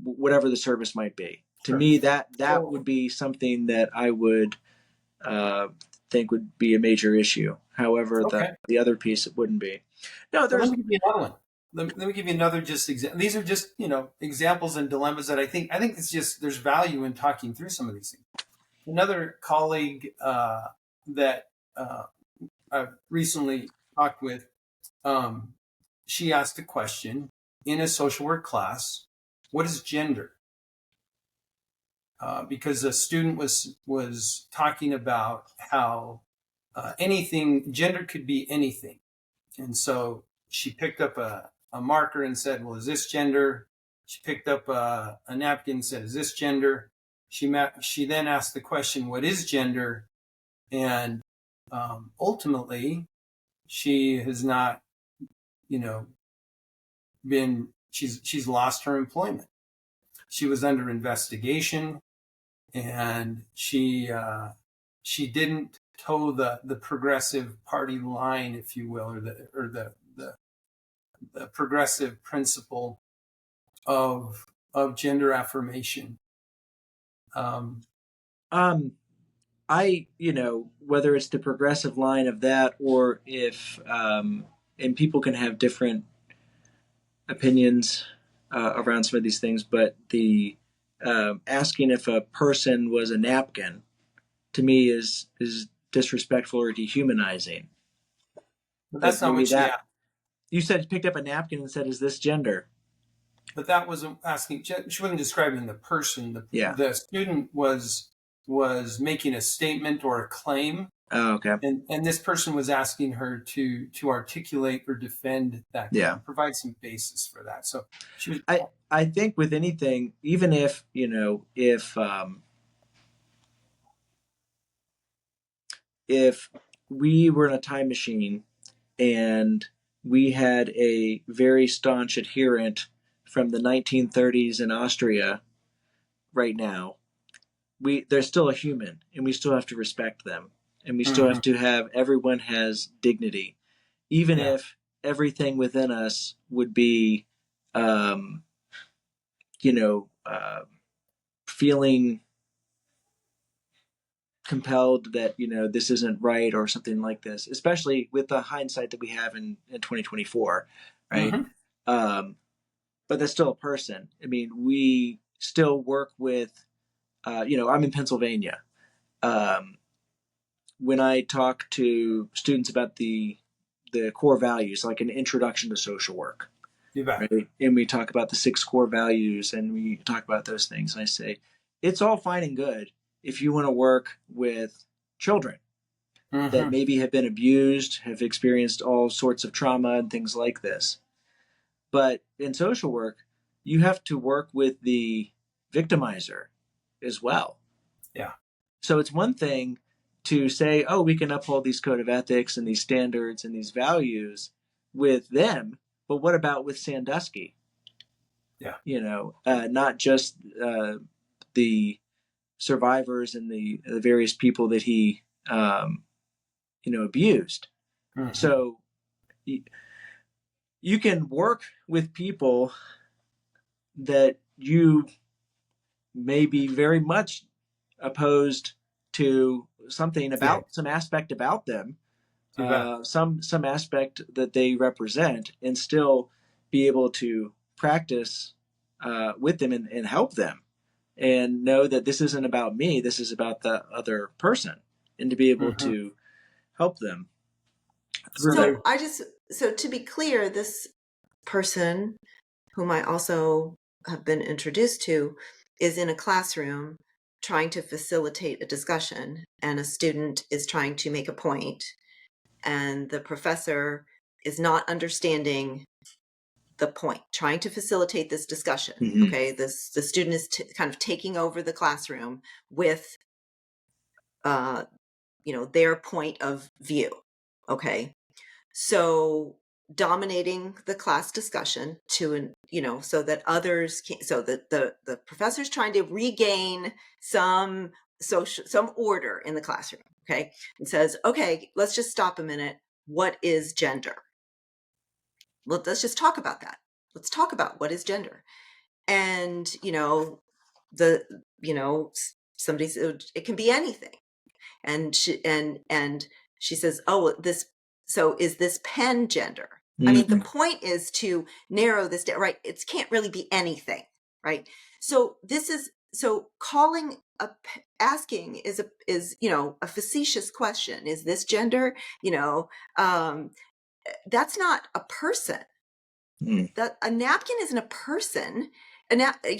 whatever the service might be. To Sure. me, that would So, be something that I would uh, think would be a major issue. However, okay. the other piece it wouldn't be. No, So let there's me give you another one. Let me give you another just example. These are just examples and dilemmas that I think it's just there's value in talking through some of these things. Another colleague that I've recently talked with, she asked a question in a social work class: "What is gender?" Because a student was talking about how anything gender could be anything. And so she picked up a marker and said, well, is this gender? She picked up a napkin and said, is this gender? She then asked the question, what is gender? And ultimately, she has not, she's lost her employment. She was under investigation, and she didn't toe the progressive party line, if you will, or the progressive principle of gender affirmation. Whether it's the progressive line of that, or if, and people can have different opinions around some of these things, but the asking if a person was a napkin to me is disrespectful or dehumanizing. But that's not maybe what she that asked. you said, picked up a napkin and said, "Is this gender?" But that wasn't asking. She wasn't describing the person. Yeah. The student was making a statement or a claim. Oh, okay. And this person was asking her to articulate or defend that claim, Yeah. provide some basis for that. So she was. I think with anything, even if if we were in a time machine and we had a very staunch adherent from the 1930s in Austria right now, they're still a human, and we still have to respect them, and we still have to have, everyone has dignity, even if everything within us would be, feeling compelled that this isn't right or something like this, especially with the hindsight that we have in 2024, right? But that's still a person. I mean, we still work with, I'm in Pennsylvania. When I talk to students about the core values, like an introduction to social work, right? And we talk about the 6 core values, and we talk about those things. And I say, it's all fine and good if you want to work with children that maybe have been abused, have experienced all sorts of trauma and things like this. But in social work, you have to work with the victimizer as well. Yeah. So it's one thing to say, oh, we can uphold these code of ethics and these standards and these values with them, but what about with Sandusky? Yeah. Not just the survivors and the various people that he, abused. So you can work with people that you may be very much opposed to something about, some aspect about them, some aspect that they represent, and still be able to practice with them and help them, and know that this isn't about me, this is about the other person, and to be able to help them. So to be clear, this person, whom I also have been introduced to, is in a classroom trying to facilitate a discussion, and a student is trying to make a point, and the professor is not understanding the point, trying to facilitate this discussion. Okay, the student is kind of taking over the classroom with their point of view. Okay, so dominating the class discussion so that others can, so that the professor's trying to regain some order in the classroom. Okay, and says, okay, let's just stop a minute. What is gender? Let's just talk about that. Let's talk about what is gender. And somebody said it can be anything. And she says, oh, is this pen gender? I mean, the point is to narrow this down, right? It can't really be anything, right? So asking is a facetious question. Is this gender? That's not a person. That a napkin isn't a person.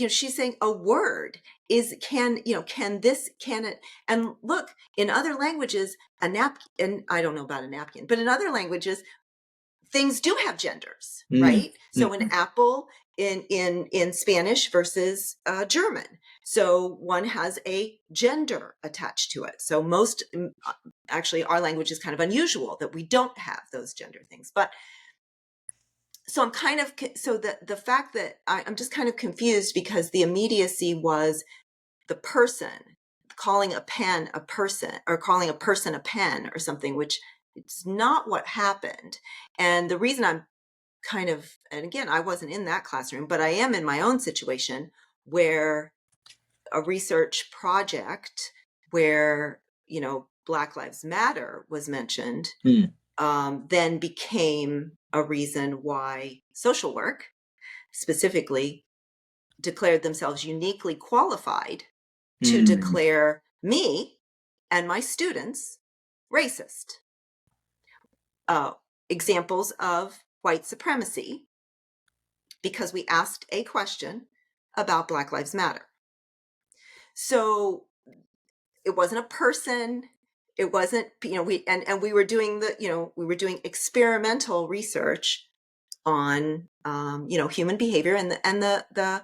She's saying a word can it, and look, in other languages, a napkin, I don't know about a napkin, but in other languages, things do have genders, right? So an apple in Spanish versus German. So one has a gender attached to it. So actually our language is kind of unusual that we don't have those gender things. But so I'm kind of, the fact that I'm just kind of confused, because the immediacy was the person, calling a pen a person, or calling a person a pen or something, which it's not what happened. And the reason I'm kind of, and again, I wasn't in that classroom, but I am in my own situation where a research project where, Black Lives Matter was mentioned, then became a reason why social work specifically declared themselves uniquely qualified to declare me and my students racist. Examples of white supremacy, because we asked a question about Black Lives Matter. So it wasn't a person. It wasn't, we were doing experimental research on, human behavior and the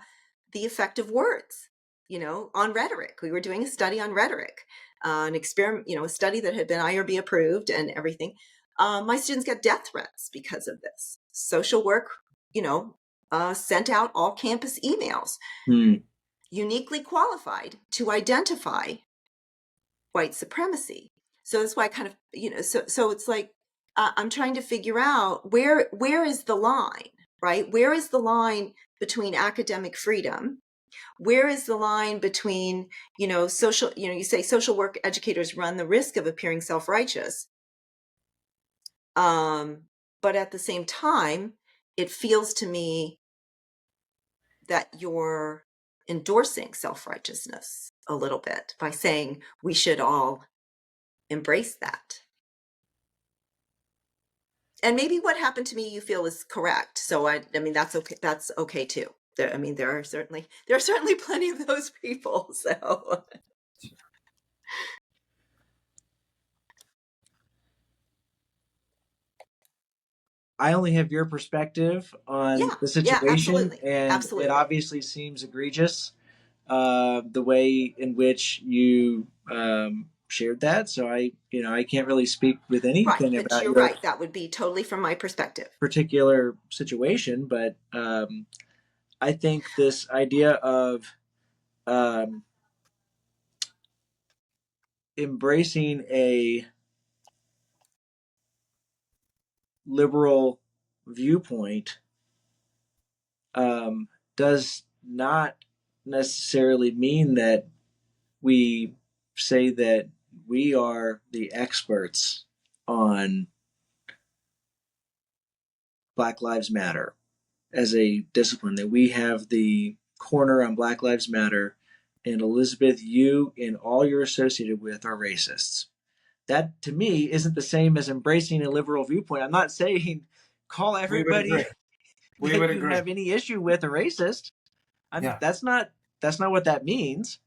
effect of words, on rhetoric. We were doing a study on rhetoric, an experiment, a study that had been IRB approved and everything. My students got death threats because of this. Social work, sent out all campus emails, uniquely qualified to identify white supremacy. So that's why I kind of, so it's like, I'm trying to figure out where is the line, right? Where is the line between academic freedom? Where is the line between, social, you say social work educators run the risk of appearing self-righteous. But at the same time, it feels to me that you're endorsing self-righteousness a little bit by saying we should all embrace that. And maybe what happened to me you feel is correct. So I mean that's okay. That's okay too. There are certainly plenty of those people. So I only have your perspective on the yeah, situation, absolutely, and it absolutely. obviously seems egregious, the way in which you shared that. So I can't really speak with Right, anything but about you're your right. That would be totally from my perspective. particular situation. But I think this idea of um, embracing a liberal viewpoint does not necessarily mean that we say that we are the experts on Black Lives Matter as a discipline, that we have the corner on Black Lives Matter, and Elizabeth, you and all you're associated with are racists. That to me isn't the same as embracing a liberal viewpoint. I'm not saying call We would agree. everybody We that would you agree. have any issue with a racist. Yeah. That's not what that means,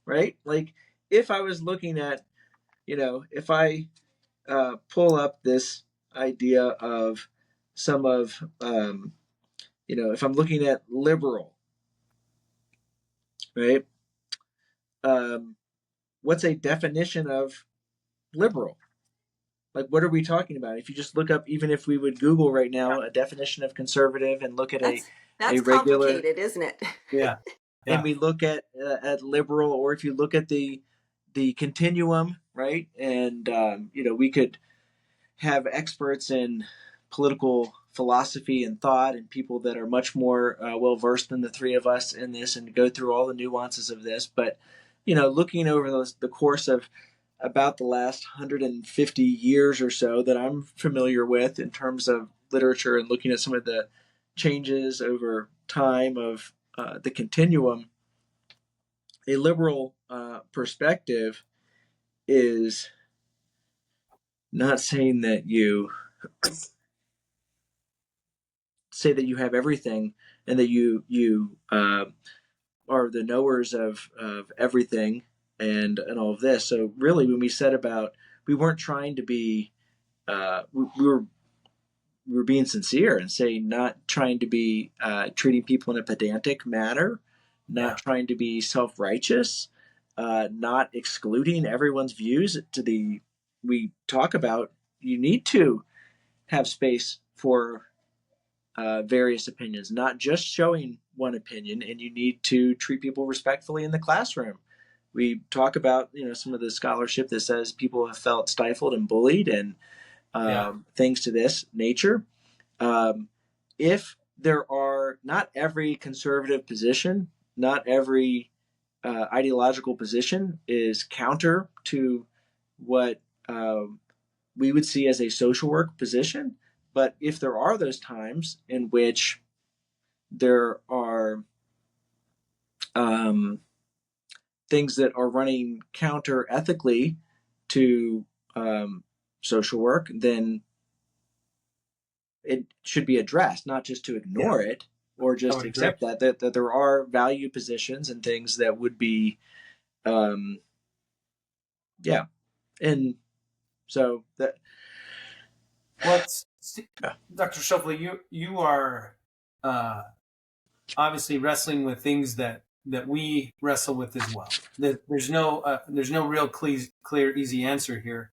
right? Like if I was looking at, if I pull up this idea of some of, if I'm looking at liberal, right? What's a definition of liberal? Like, what are we talking about? If you just look up, even if we would Google right Yeah. now a definition of conservative and look at a That's regular, complicated, isn't it? Yeah. and Yeah. we look at liberal, or if you look at the continuum, right? And we could have experts in political philosophy and thought, and people that are much more well versed than the three of us in this, and go through all the nuances of this. But looking over the course of about the last 150 years or so that I'm familiar with in terms of literature, and looking at some of the changes over time of the continuum, a liberal perspective is not saying that you say that you have everything, and that you are the knowers of everything, and all of this. So really, when we said about, we weren't trying to be, we were being sincere and saying, not trying to be treating people in a pedantic manner, not Yeah. trying to be self-righteous, not excluding everyone's views. We talk about, you need to have space for various opinions, not just showing one opinion, and you need to treat people respectfully in the classroom. we talk about, some of the scholarship that says people have felt stifled and bullied and Yeah. things to this nature. If there are not every conservative position, not every ideological position is counter to what we would see as a social work position, but if there are those times in which there are things that are running counter ethically to social work, then it should be addressed, not just to Yeah. ignore it or I just would agree. accept that there are value positions and things that would be, yeah. And so that, Well, yeah, Dr. Stoeffler, you are obviously wrestling with things that we wrestle with as well. There's no real clear easy answer here,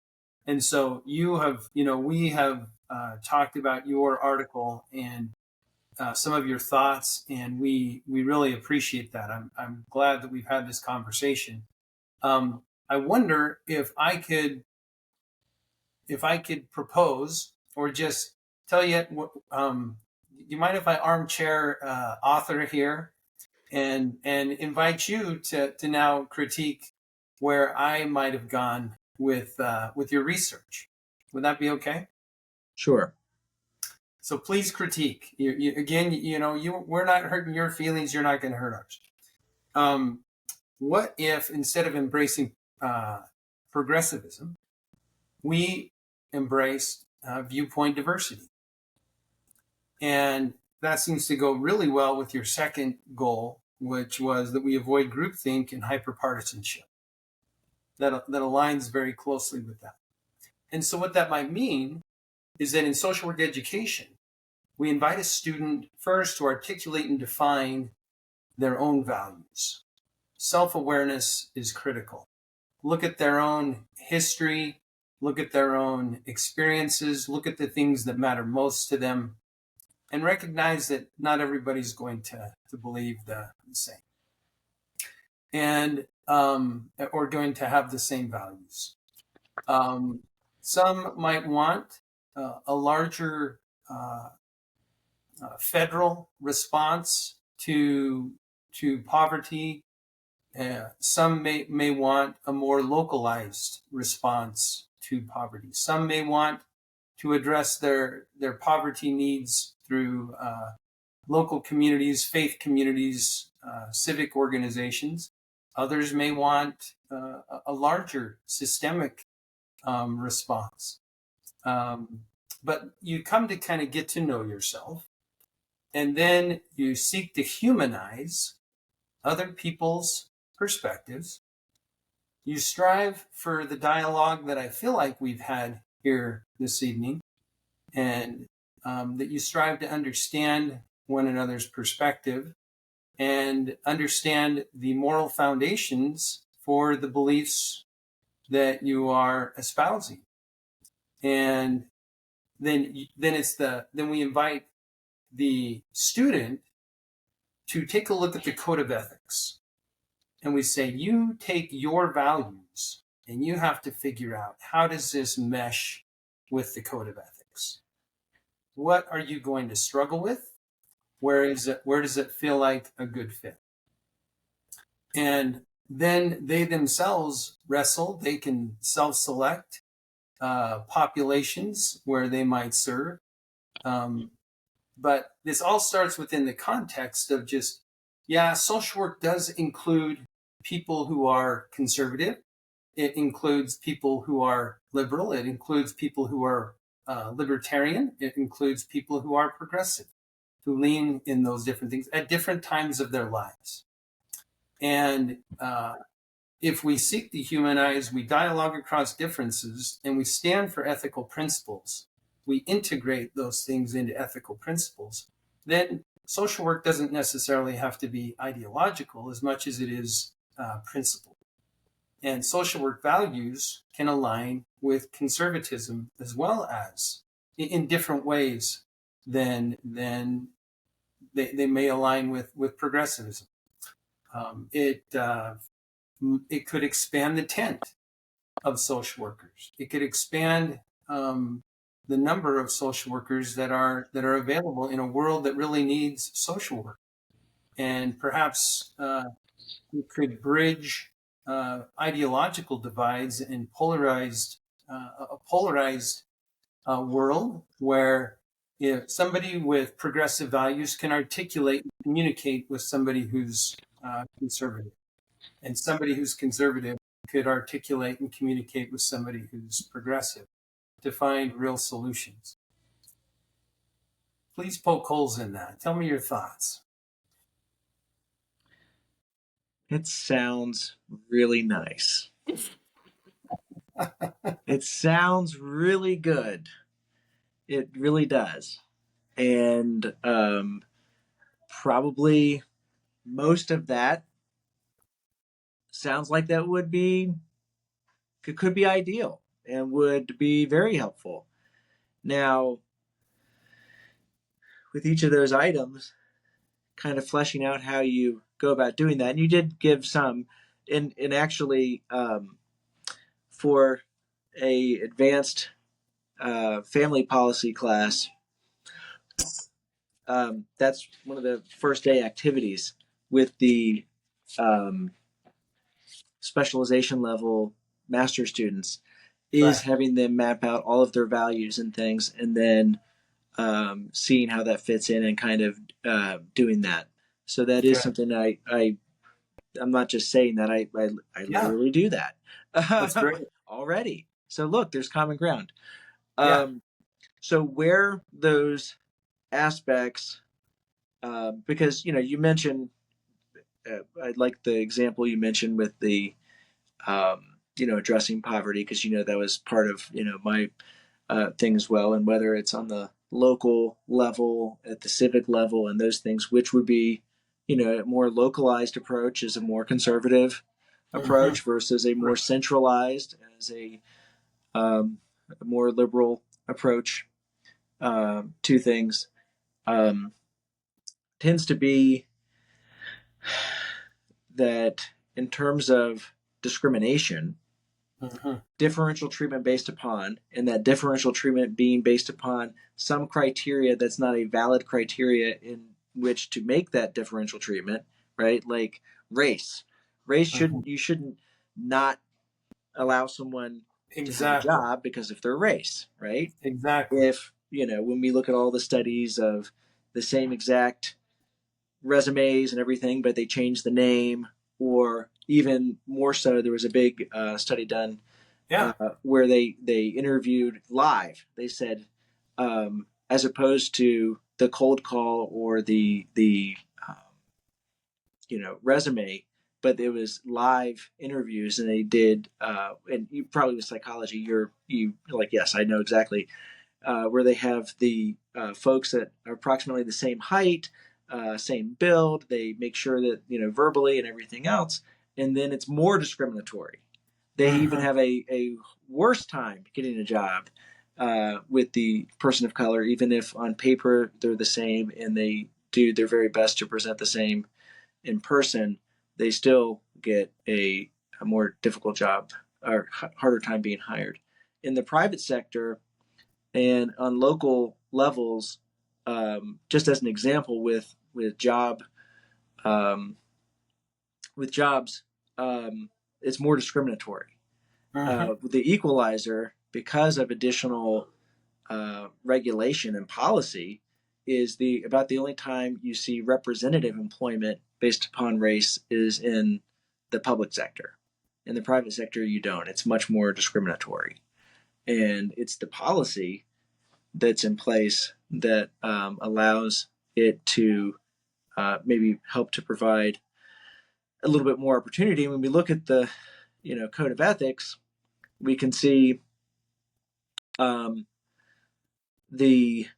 and so we have talked about your article and some of your thoughts, and we really appreciate that. I'm glad that we've had this conversation. I wonder if I could propose or just tell you, do you mind if I armchair author here and invite you to now critique where I might have gone with your research? Would that be okay? sure. So please critique. Again, we're not hurting your feelings. You're not going to hurt ours. What if instead of embracing progressivism, we embraced viewpoint diversity? And that seems to go really well with your second goal, which was that we avoid groupthink and hyperpartisanship. That aligns very closely with that. And so what that might mean is that in social work education, we invite a student first to articulate and define their own values. Self-awareness is critical. Look at their own history, look at their own experiences, look at the things that matter most to them, and recognize that not everybody's going to believe the same and or going to have the same values. Some might want a larger federal response to poverty. Some may want a more localized response to poverty. Some may want to address their poverty needs through local communities, faith communities, civic organizations. Others may want a larger systemic response. But you come to kind of get to know yourself, and then you seek to humanize other people's perspectives. You strive for the dialogue that I feel like we've had here this evening, and that you strive to understand one another's perspective and understand the moral foundations for the beliefs that you are espousing. And then we invite the student to take a look at the code of ethics. And we say, you take your values and you have to figure out, how does this mesh with the code of ethics? What are you going to struggle with? Where does it feel like a good fit? And then they themselves wrestle. They can self-select populations where they might serve. But this all starts within the context of just, social work does include people who are conservative. It includes people who are liberal. It includes people who are libertarian. It includes people who are progressive, who lean in those different things at different times of their lives. And if we seek to humanize, we dialogue across differences, and we stand for ethical principles, we integrate those things into ethical principles, then social work doesn't necessarily have to be ideological as much as it is principled. And social work values can align with conservatism as well as in different ways than they may align with progressivism. It could expand the tent of social workers. It could expand the number of social workers that are available in a world that really needs social work. And perhaps it could bridge ideological divides and a polarized world where if somebody with progressive values can articulate and communicate with somebody who's conservative, and somebody who's conservative could articulate and communicate with somebody who's progressive to find real solutions. Please poke holes in that. Tell me your thoughts. It sounds really nice. It sounds really good. It really does. And probably most of that sounds like that could be ideal and would be very helpful. Now, with each of those items, kind of fleshing out how you go about doing that, and you did give some, in actually for a advanced family policy class, that's one of the first day activities with the specialization level master students is Right. having them map out all of their values and things, and then seeing how that fits in and kind of doing that. So that is Good. something I'm not just saying that I Yeah, literally do that that's great. already. So look, there's common ground. Yeah. So where those aspects, because you mentioned, I like the example you mentioned with the addressing poverty, because that was part of my thing as well, and whether it's on the local level, at the civic level, and those things, which would be a more localized approach is a more conservative Mm-hmm. approach versus a more Right. centralized as a more liberal approach to things. Tends to be that in terms of discrimination, Mm-hmm. differential treatment based upon, and that differential treatment being based upon some criteria that's not a valid criteria in which to make that differential treatment, right? Like race. Race Mm-hmm. shouldn't not allow someone to have a Exactly. job because of their race, right? Exactly. If, when we look at all the studies of the same exact resumes and everything, but they changed the name, or even more so, there was a big study done Yeah. where they interviewed live. They said, as opposed to the cold call or the resume, but it was live interviews, and they did. And you probably with psychology, you like, yes, I know exactly where they have the folks that are approximately the same height, same build. They make sure that verbally and everything else, and then it's more discriminatory. They even Mm-hmm. have a worse time getting a job with the person of color, even if on paper they're the same and they do their very best to present the same in person. They still get a more difficult job or harder time being hired. In the private sector and on local levels, just as an example, um, with jobs, it's more discriminatory. Mm-hmm. With the equalizer, because of additional regulation and policy, is about the only time you see representative employment based upon race is in the public sector. In the private sector, you don't. It's much more discriminatory, and it's the policy that's in place that allows it to maybe help to provide a little bit more opportunity. When we look at the code of ethics, we can see um, the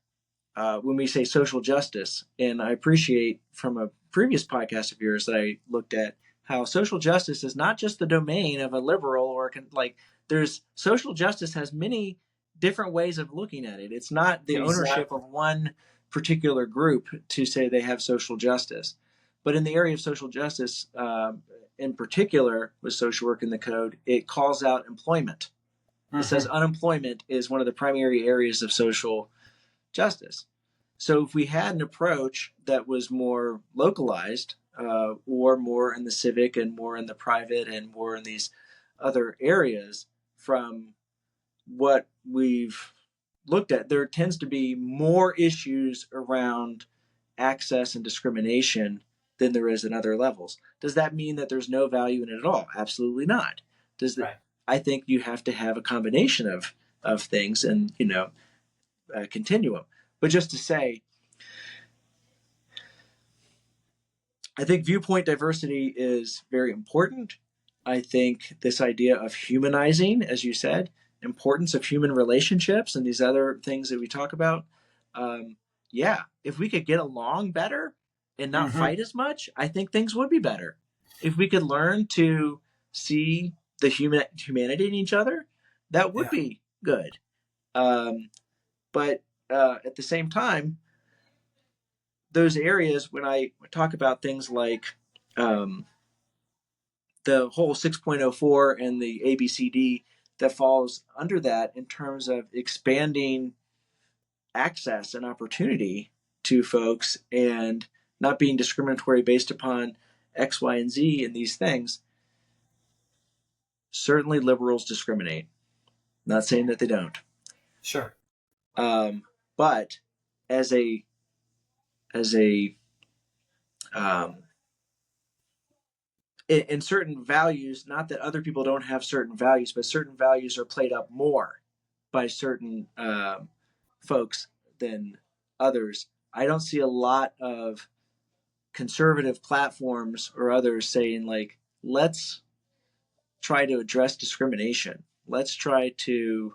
when we say social justice, and I appreciate from a previous podcast of yours that I looked at how social justice is not just the domain of a liberal or like there's social justice has many different ways of looking at it. It's not the ownership Exactly. of one particular group to say they have social justice, but in the area of social justice, in particular with social work in the code, it calls out employment. It says unemployment is one of the primary areas of social justice. So if we had an approach that was more localized, or more in the civic and more in the private and more in these other areas from what we've looked at, there tends to be more issues around access and discrimination than there is in other levels. Does that mean that there's no value in it at all? Absolutely not. Right. I think you have to have a combination of things and, continuum. But just to say, I think viewpoint diversity is very important. I think this idea of humanizing, as you said, importance of human relationships and these other things that we talk about. If we could get along better and not fight as much, I think things would be better. If we could learn to see the humanity in each other, that would be good. But at the same time, those areas, when I talk about things like the whole 6.04 and the ABCD that falls under that in terms of expanding access and opportunity to folks and not being discriminatory based upon X, Y, and Z and these things, certainly liberals discriminate. Not saying that they don't. Sure. But as a in certain values, not that other people don't have certain values, but certain values are played up more by certain folks than others. I don't see a lot of conservative platforms or others saying like, let's try to address discrimination. Let's try to,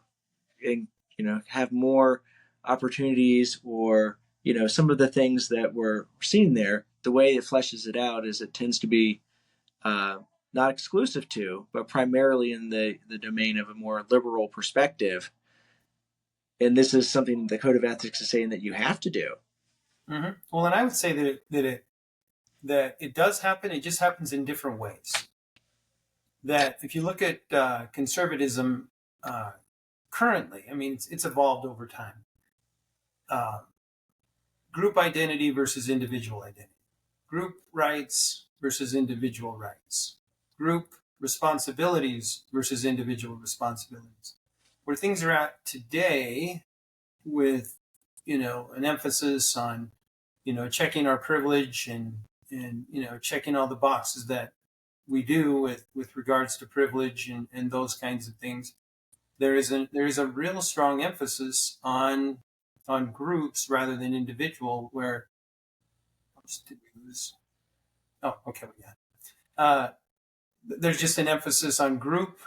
have more opportunities, or, some of the things that we're seeing there. The way it fleshes it out is it tends to be not exclusive to, but primarily in the domain of a more liberal perspective. And this is something the Code of Ethics is saying that you have to do. Well, and I would say that it does happen. It just happens in different ways. That if you look at conservatism currently, I mean, it's evolved over time. Group identity versus individual identity. Group rights versus individual rights. Group responsibilities versus individual responsibilities. Where things are at today with, an emphasis on, checking our privilege and checking all the boxes that we do with regards to privilege and those kinds of things. There is a real strong emphasis on groups rather than individual, where did we lose? Oh, okay, we got it. There's just an emphasis on group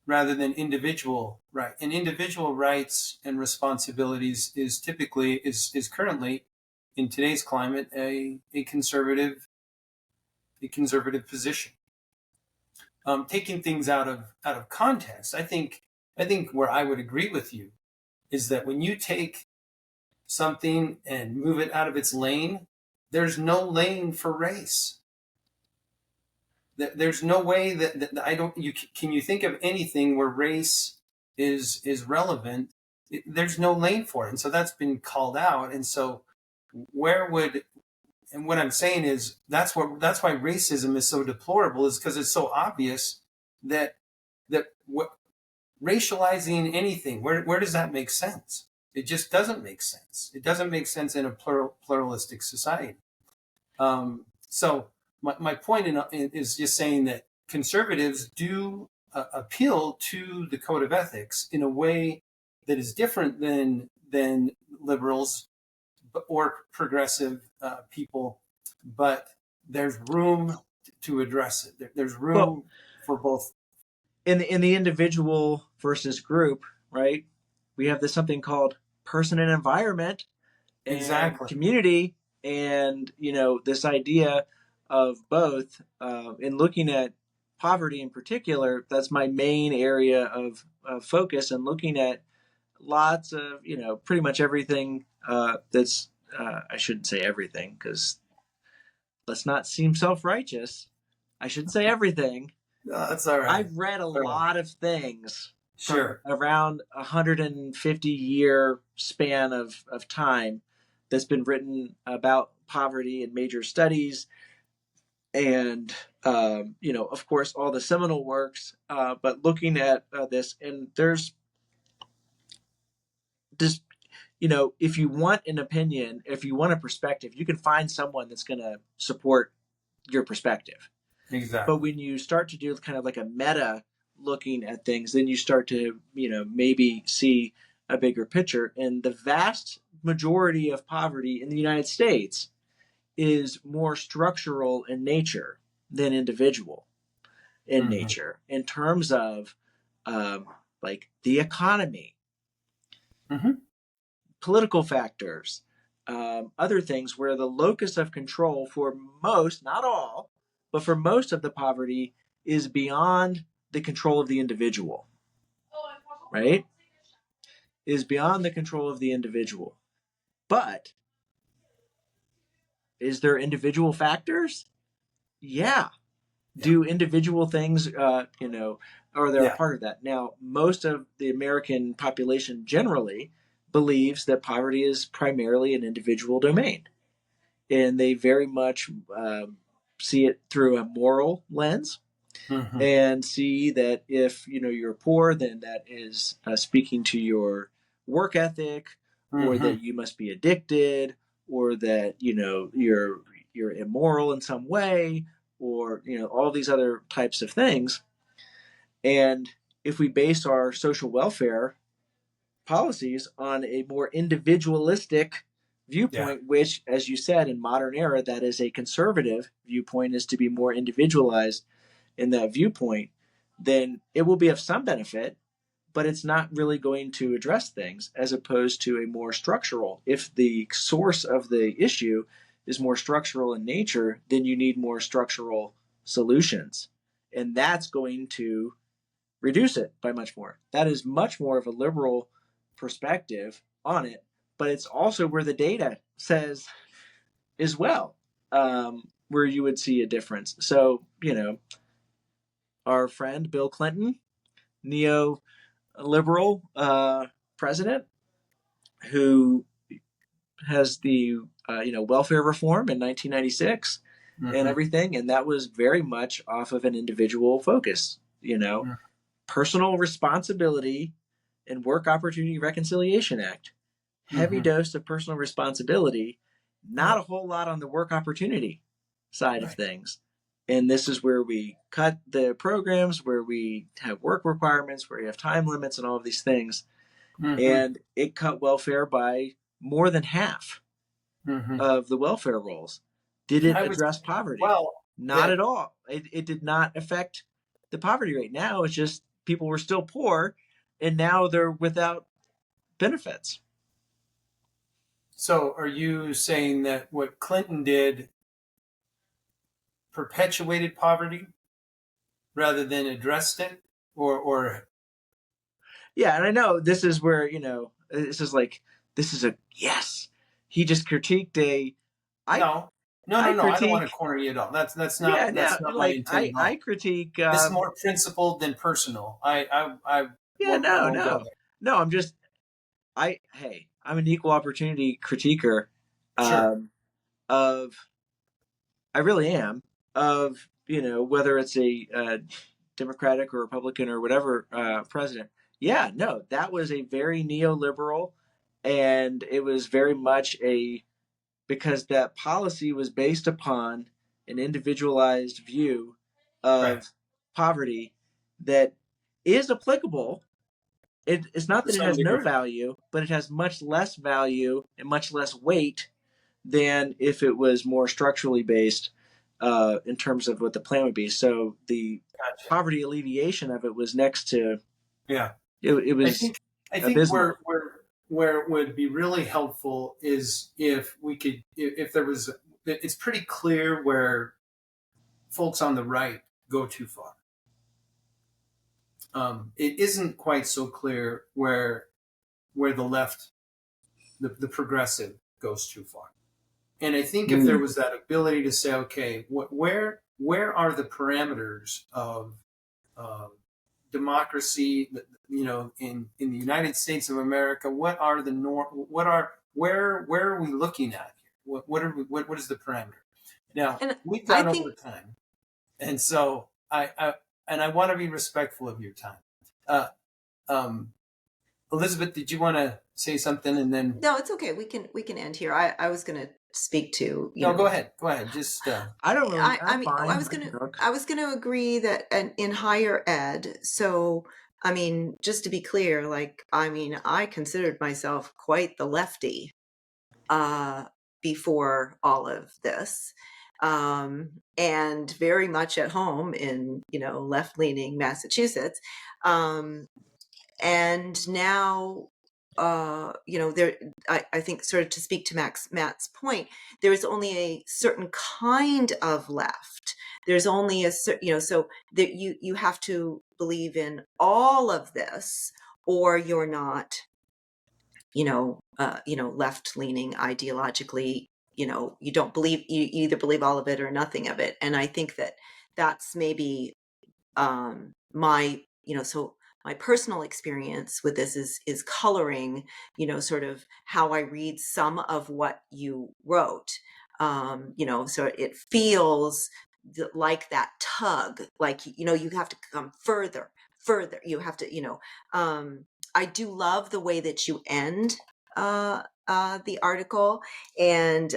rather than individual right. And individual rights and responsibilities is currently in today's climate a conservative position. Taking things out of context, I think where I would agree with you is that when you take something and move it out of its lane, there's no lane for race. There's no way that can you think of anything where race is relevant? There's no lane for it. And so that's been called out. And so and what I'm saying is that's why racism is so deplorable, is because it's so obvious that racializing anything, where does that make sense? It just doesn't make sense. It doesn't make sense in a pluralistic society. So my point is just saying that conservatives do appeal to the Code of Ethics in a way that is different than liberals or progressive people, but there's room to address it. There's room for both. In the individual versus group, right? We have something called person and environment, and community, and this idea of both. In looking at poverty in particular, that's my main area of focus, and looking at lots of pretty much everything that's I shouldn't say everything, because let's not seem self-righteous, I shouldn't say everything. That's all right. I've read a lot of things from Sure. around 150-year span of time that's been written about poverty in major studies. And, of course, all the seminal works, but looking at this, and there's just, if you want an opinion, if you want a perspective, you can find someone that's going to support your perspective. Exactly. But when you start to do kind of like a meta looking at things, then you start to, maybe see a bigger picture. And the vast majority of poverty in the United States is more structural in nature than individual in nature, in terms of like the economy, political factors, other things, where the locus of control for most, not all, but for most of the poverty is beyond the control of the individual, right? Is beyond the control of the individual. But is there individual factors? Yeah. Do individual things, or they're a part of that. Now, most of the American population generally believes that poverty is primarily an individual domain. And they very much see it through a moral lens, and see that if you're poor, then that is speaking to your work ethic, or that you must be addicted, or that you're immoral in some way, or all these other types of things. And if we base our social welfare policies on a more individualistic viewpoint, which, as you said, in modern era, that is a conservative viewpoint, is to be more individualized in that viewpoint, then it will be of some benefit, but it's not really going to address things, as opposed to a more structural. If the source of the issue is more structural in nature, then you need more structural solutions. And that's going to reduce it by much more. That is much more of a liberal perspective on it, but it's also where the data says as well, where you would see a difference. So, our friend Bill Clinton, neo-liberal president, who has the welfare reform in 1996 and everything, and that was very much off of an individual focus. Personal responsibility and Work Opportunity Reconciliation Act. Heavy dose of personal responsibility, not a whole lot on the work opportunity side of things. And this is where we cut the programs, where we have work requirements, where you have time limits and all of these things. And it cut welfare by more than half of the welfare rolls. Did it address poverty? Not at all. It did not affect the poverty rate. Now it's just people were still poor, and now they're without benefits. So are you saying that what Clinton did perpetuated poverty rather than addressed it? Or Yeah, and I know this is where, this is a yes. He just critiqued No, I don't want to corner you at all. That's not my intent. I critique this is more principled than personal. I won't go there. No, I'm an equal opportunity critiquer. I really am, of whether it's a Democratic or Republican or whatever president. Yeah, no, that was a very neoliberal, and it was very much because that policy was based upon an individualized view of poverty that is applicable. It's not that it has no value, but it has much less value and much less weight than if it was more structurally based in terms of what the plan would be. So the poverty alleviation of it was next to it was. I think where it would be really helpful is if we could, if there was, it's pretty clear where folks on the right go too far. It isn't quite so clear where the left, the progressive, goes too far. And I think if there was that ability to say, okay, where where are the parameters of democracy, in the United States of America? What are the where are we looking at here? What is the parameter? Now, And we've I gone over think, time, and so I want to be respectful of your time. Uh, um, Elizabeth, did you want to say something, and then? no, it's okay. We can end here. I was going to speak to, No, go ahead. Go ahead. Just I don't really. I I'm mean, I fine. was I can gonna talk. I was gonna agree that in higher ed, so I mean, just to be clear, like I mean, I considered myself quite the lefty uh before all of this. And very much at home in, left-leaning Massachusetts. Um, and now there I think, sort of to speak to Matt's point, there is only a certain kind of left. There's only a certain, so that you have to believe in all of this, or you're not, left leaning ideologically. You don't believe, you either believe all of it or nothing of it. And I think that that's maybe my, so my personal experience with this is coloring, sort of how I read some of what you wrote. So it feels like that tug, like, you have to come further, you have to, I do love the way that you end the article. And,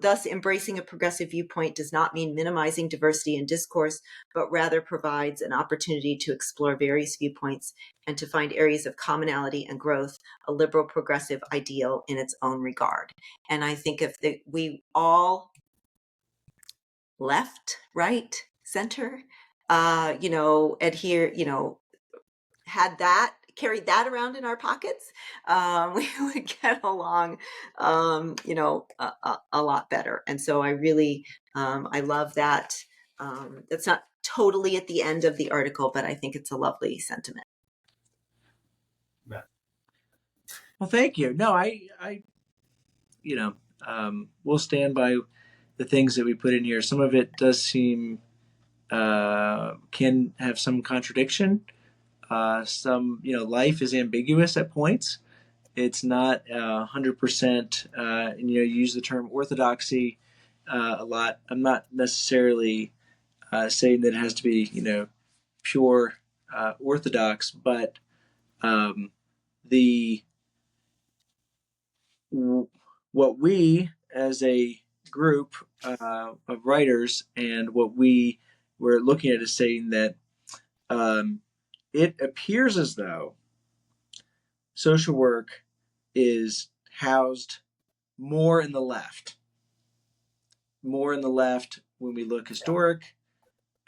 thus embracing a progressive viewpoint does not mean minimizing diversity in discourse, but rather provides an opportunity to explore various viewpoints and to find areas of commonality and growth, a liberal progressive ideal in its own regard. And I think if we all, left, right, center, adhere, carried that around in our pockets, we would get along, a lot better. And so I really, I love that. That's not totally at the end of the article, but I think it's a lovely sentiment. Yeah. Well, thank you. No, we'll stand by the things that we put in here. Some of it does seem can have some contradiction. Some, life is ambiguous at points. It's not 100%. You use the term orthodoxy a lot. I'm not necessarily saying that it has to be, pure orthodox, but the what we as a group of writers and what we were looking at is saying that it appears as though social work is housed more in the left, when we look historic,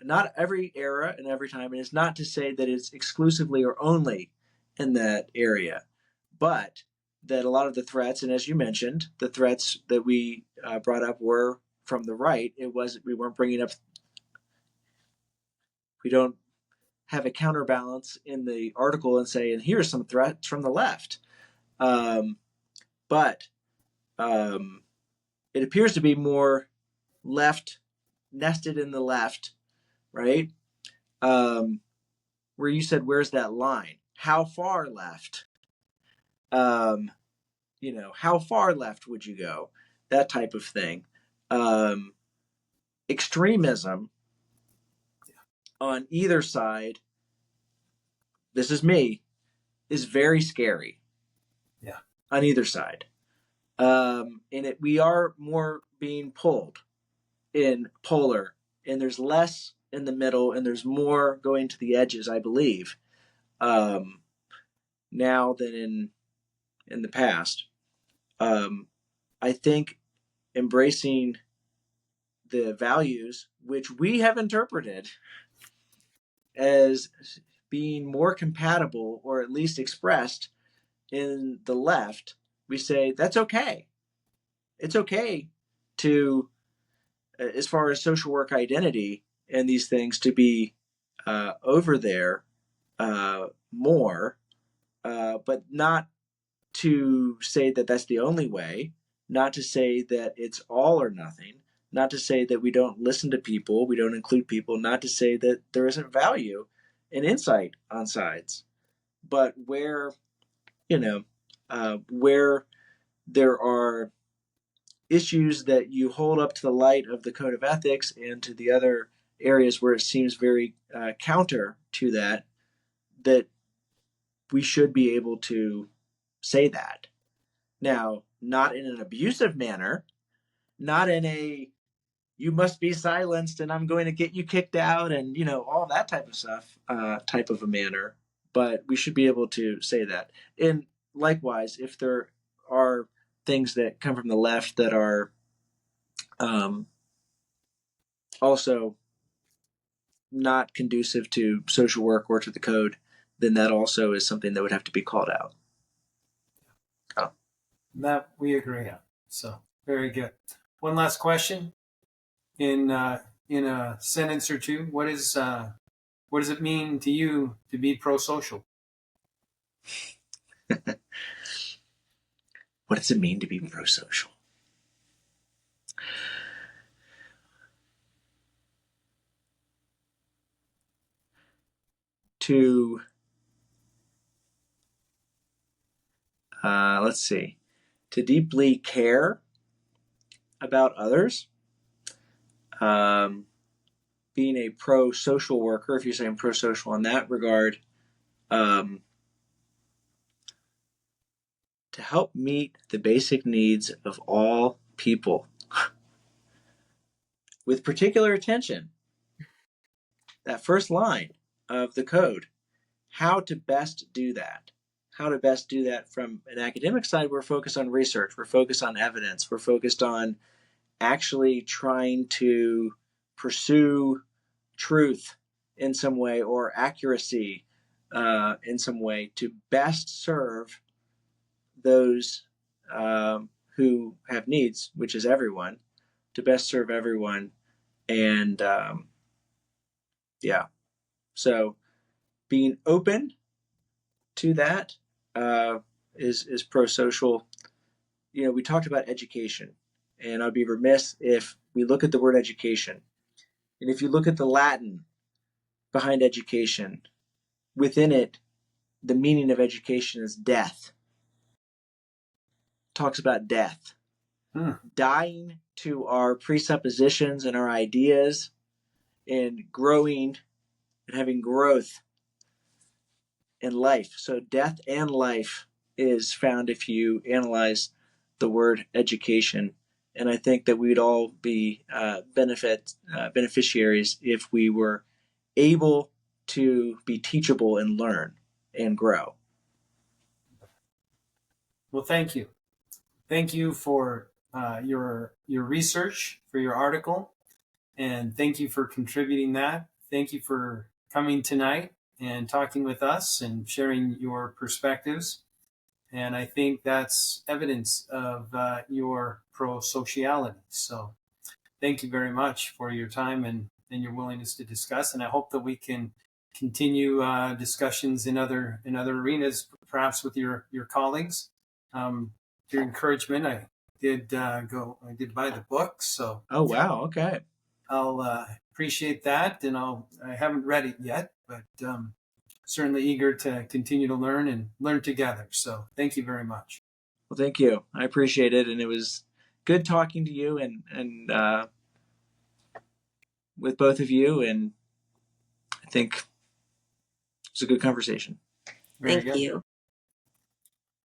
not every era and every time. And it's not to say that it's exclusively or only in that area, but that a lot of the threats, and as you mentioned, the threats that we brought up were from the right. We weren't bringing up, we don't have a counterbalance in the article and say, and here's some threats from the left. But it appears to be more left, nested in the left, right? Where you said, where's that line? How far left? How far left would you go? That type of thing. Extremism on either side, this is me, is very scary. Yeah. On either side. We are more being pulled in polar, and there's less in the middle, and there's more going to the edges, I believe, now than in the past. I think embracing the values which we have interpreted as being more compatible, or at least expressed in the left, we say that's okay. It's okay to, as far as social work identity and these things, to be over there more, but not to say that that's the only way, not to say that it's all or nothing, not to say that we don't listen to people, we don't include people, not to say that there isn't value and insight on sides. But where, where there are issues that you hold up to the light of the code of ethics and to the other areas where it seems very counter to that, that we should be able to say that. Now, not in an abusive manner, not in a you must be silenced and I'm going to get you kicked out and, all that type of stuff, type of a manner. But we should be able to say that. And likewise, if there are things that come from the left that are also not conducive to social work or to the code, then that also is something that would have to be called out. Oh. That we agree on. So very good. One last question in a sentence or two. What does it mean to you to be pro-social? What does it mean to be pro-social? To to deeply care about others, being a pro-social worker, if you're saying pro-social in that regard, to help meet the basic needs of all people with particular attention. That first line of the code, how to best do that. How to best do that from an academic side, we're focused on research, we're focused on evidence, we're focused on actually trying to pursue truth in some way or accuracy in some way to best serve those who have needs, which is everyone, to best serve everyone. And so being open to that is pro-social. We talked about education, and I'd be remiss if we look at the word education. And if you look at the Latin behind education, within it, the meaning of education is death. It talks about death. Dying to our presuppositions and our ideas and growing and having growth in life. So death and life is found if you analyze the word education. And I think that we'd all be beneficiaries if we were able to be teachable and learn and grow. Well, thank you. Thank you for your research, for your article, and thank you for contributing that. Thank you for coming tonight and talking with us and sharing your perspectives. And I think that's evidence of your pro-sociality. So thank you very much for your time and your willingness to discuss. And I hope that we can continue discussions in other arenas, perhaps with your colleagues. Your encouragement, I did buy the book. So oh wow, okay. I'll appreciate that, and I haven't read it yet, but certainly eager to continue to learn and learn together. So thank you very much. Well, thank you. I appreciate it, and it was good talking to you and with both of you, and I think it was a good conversation. Thank you.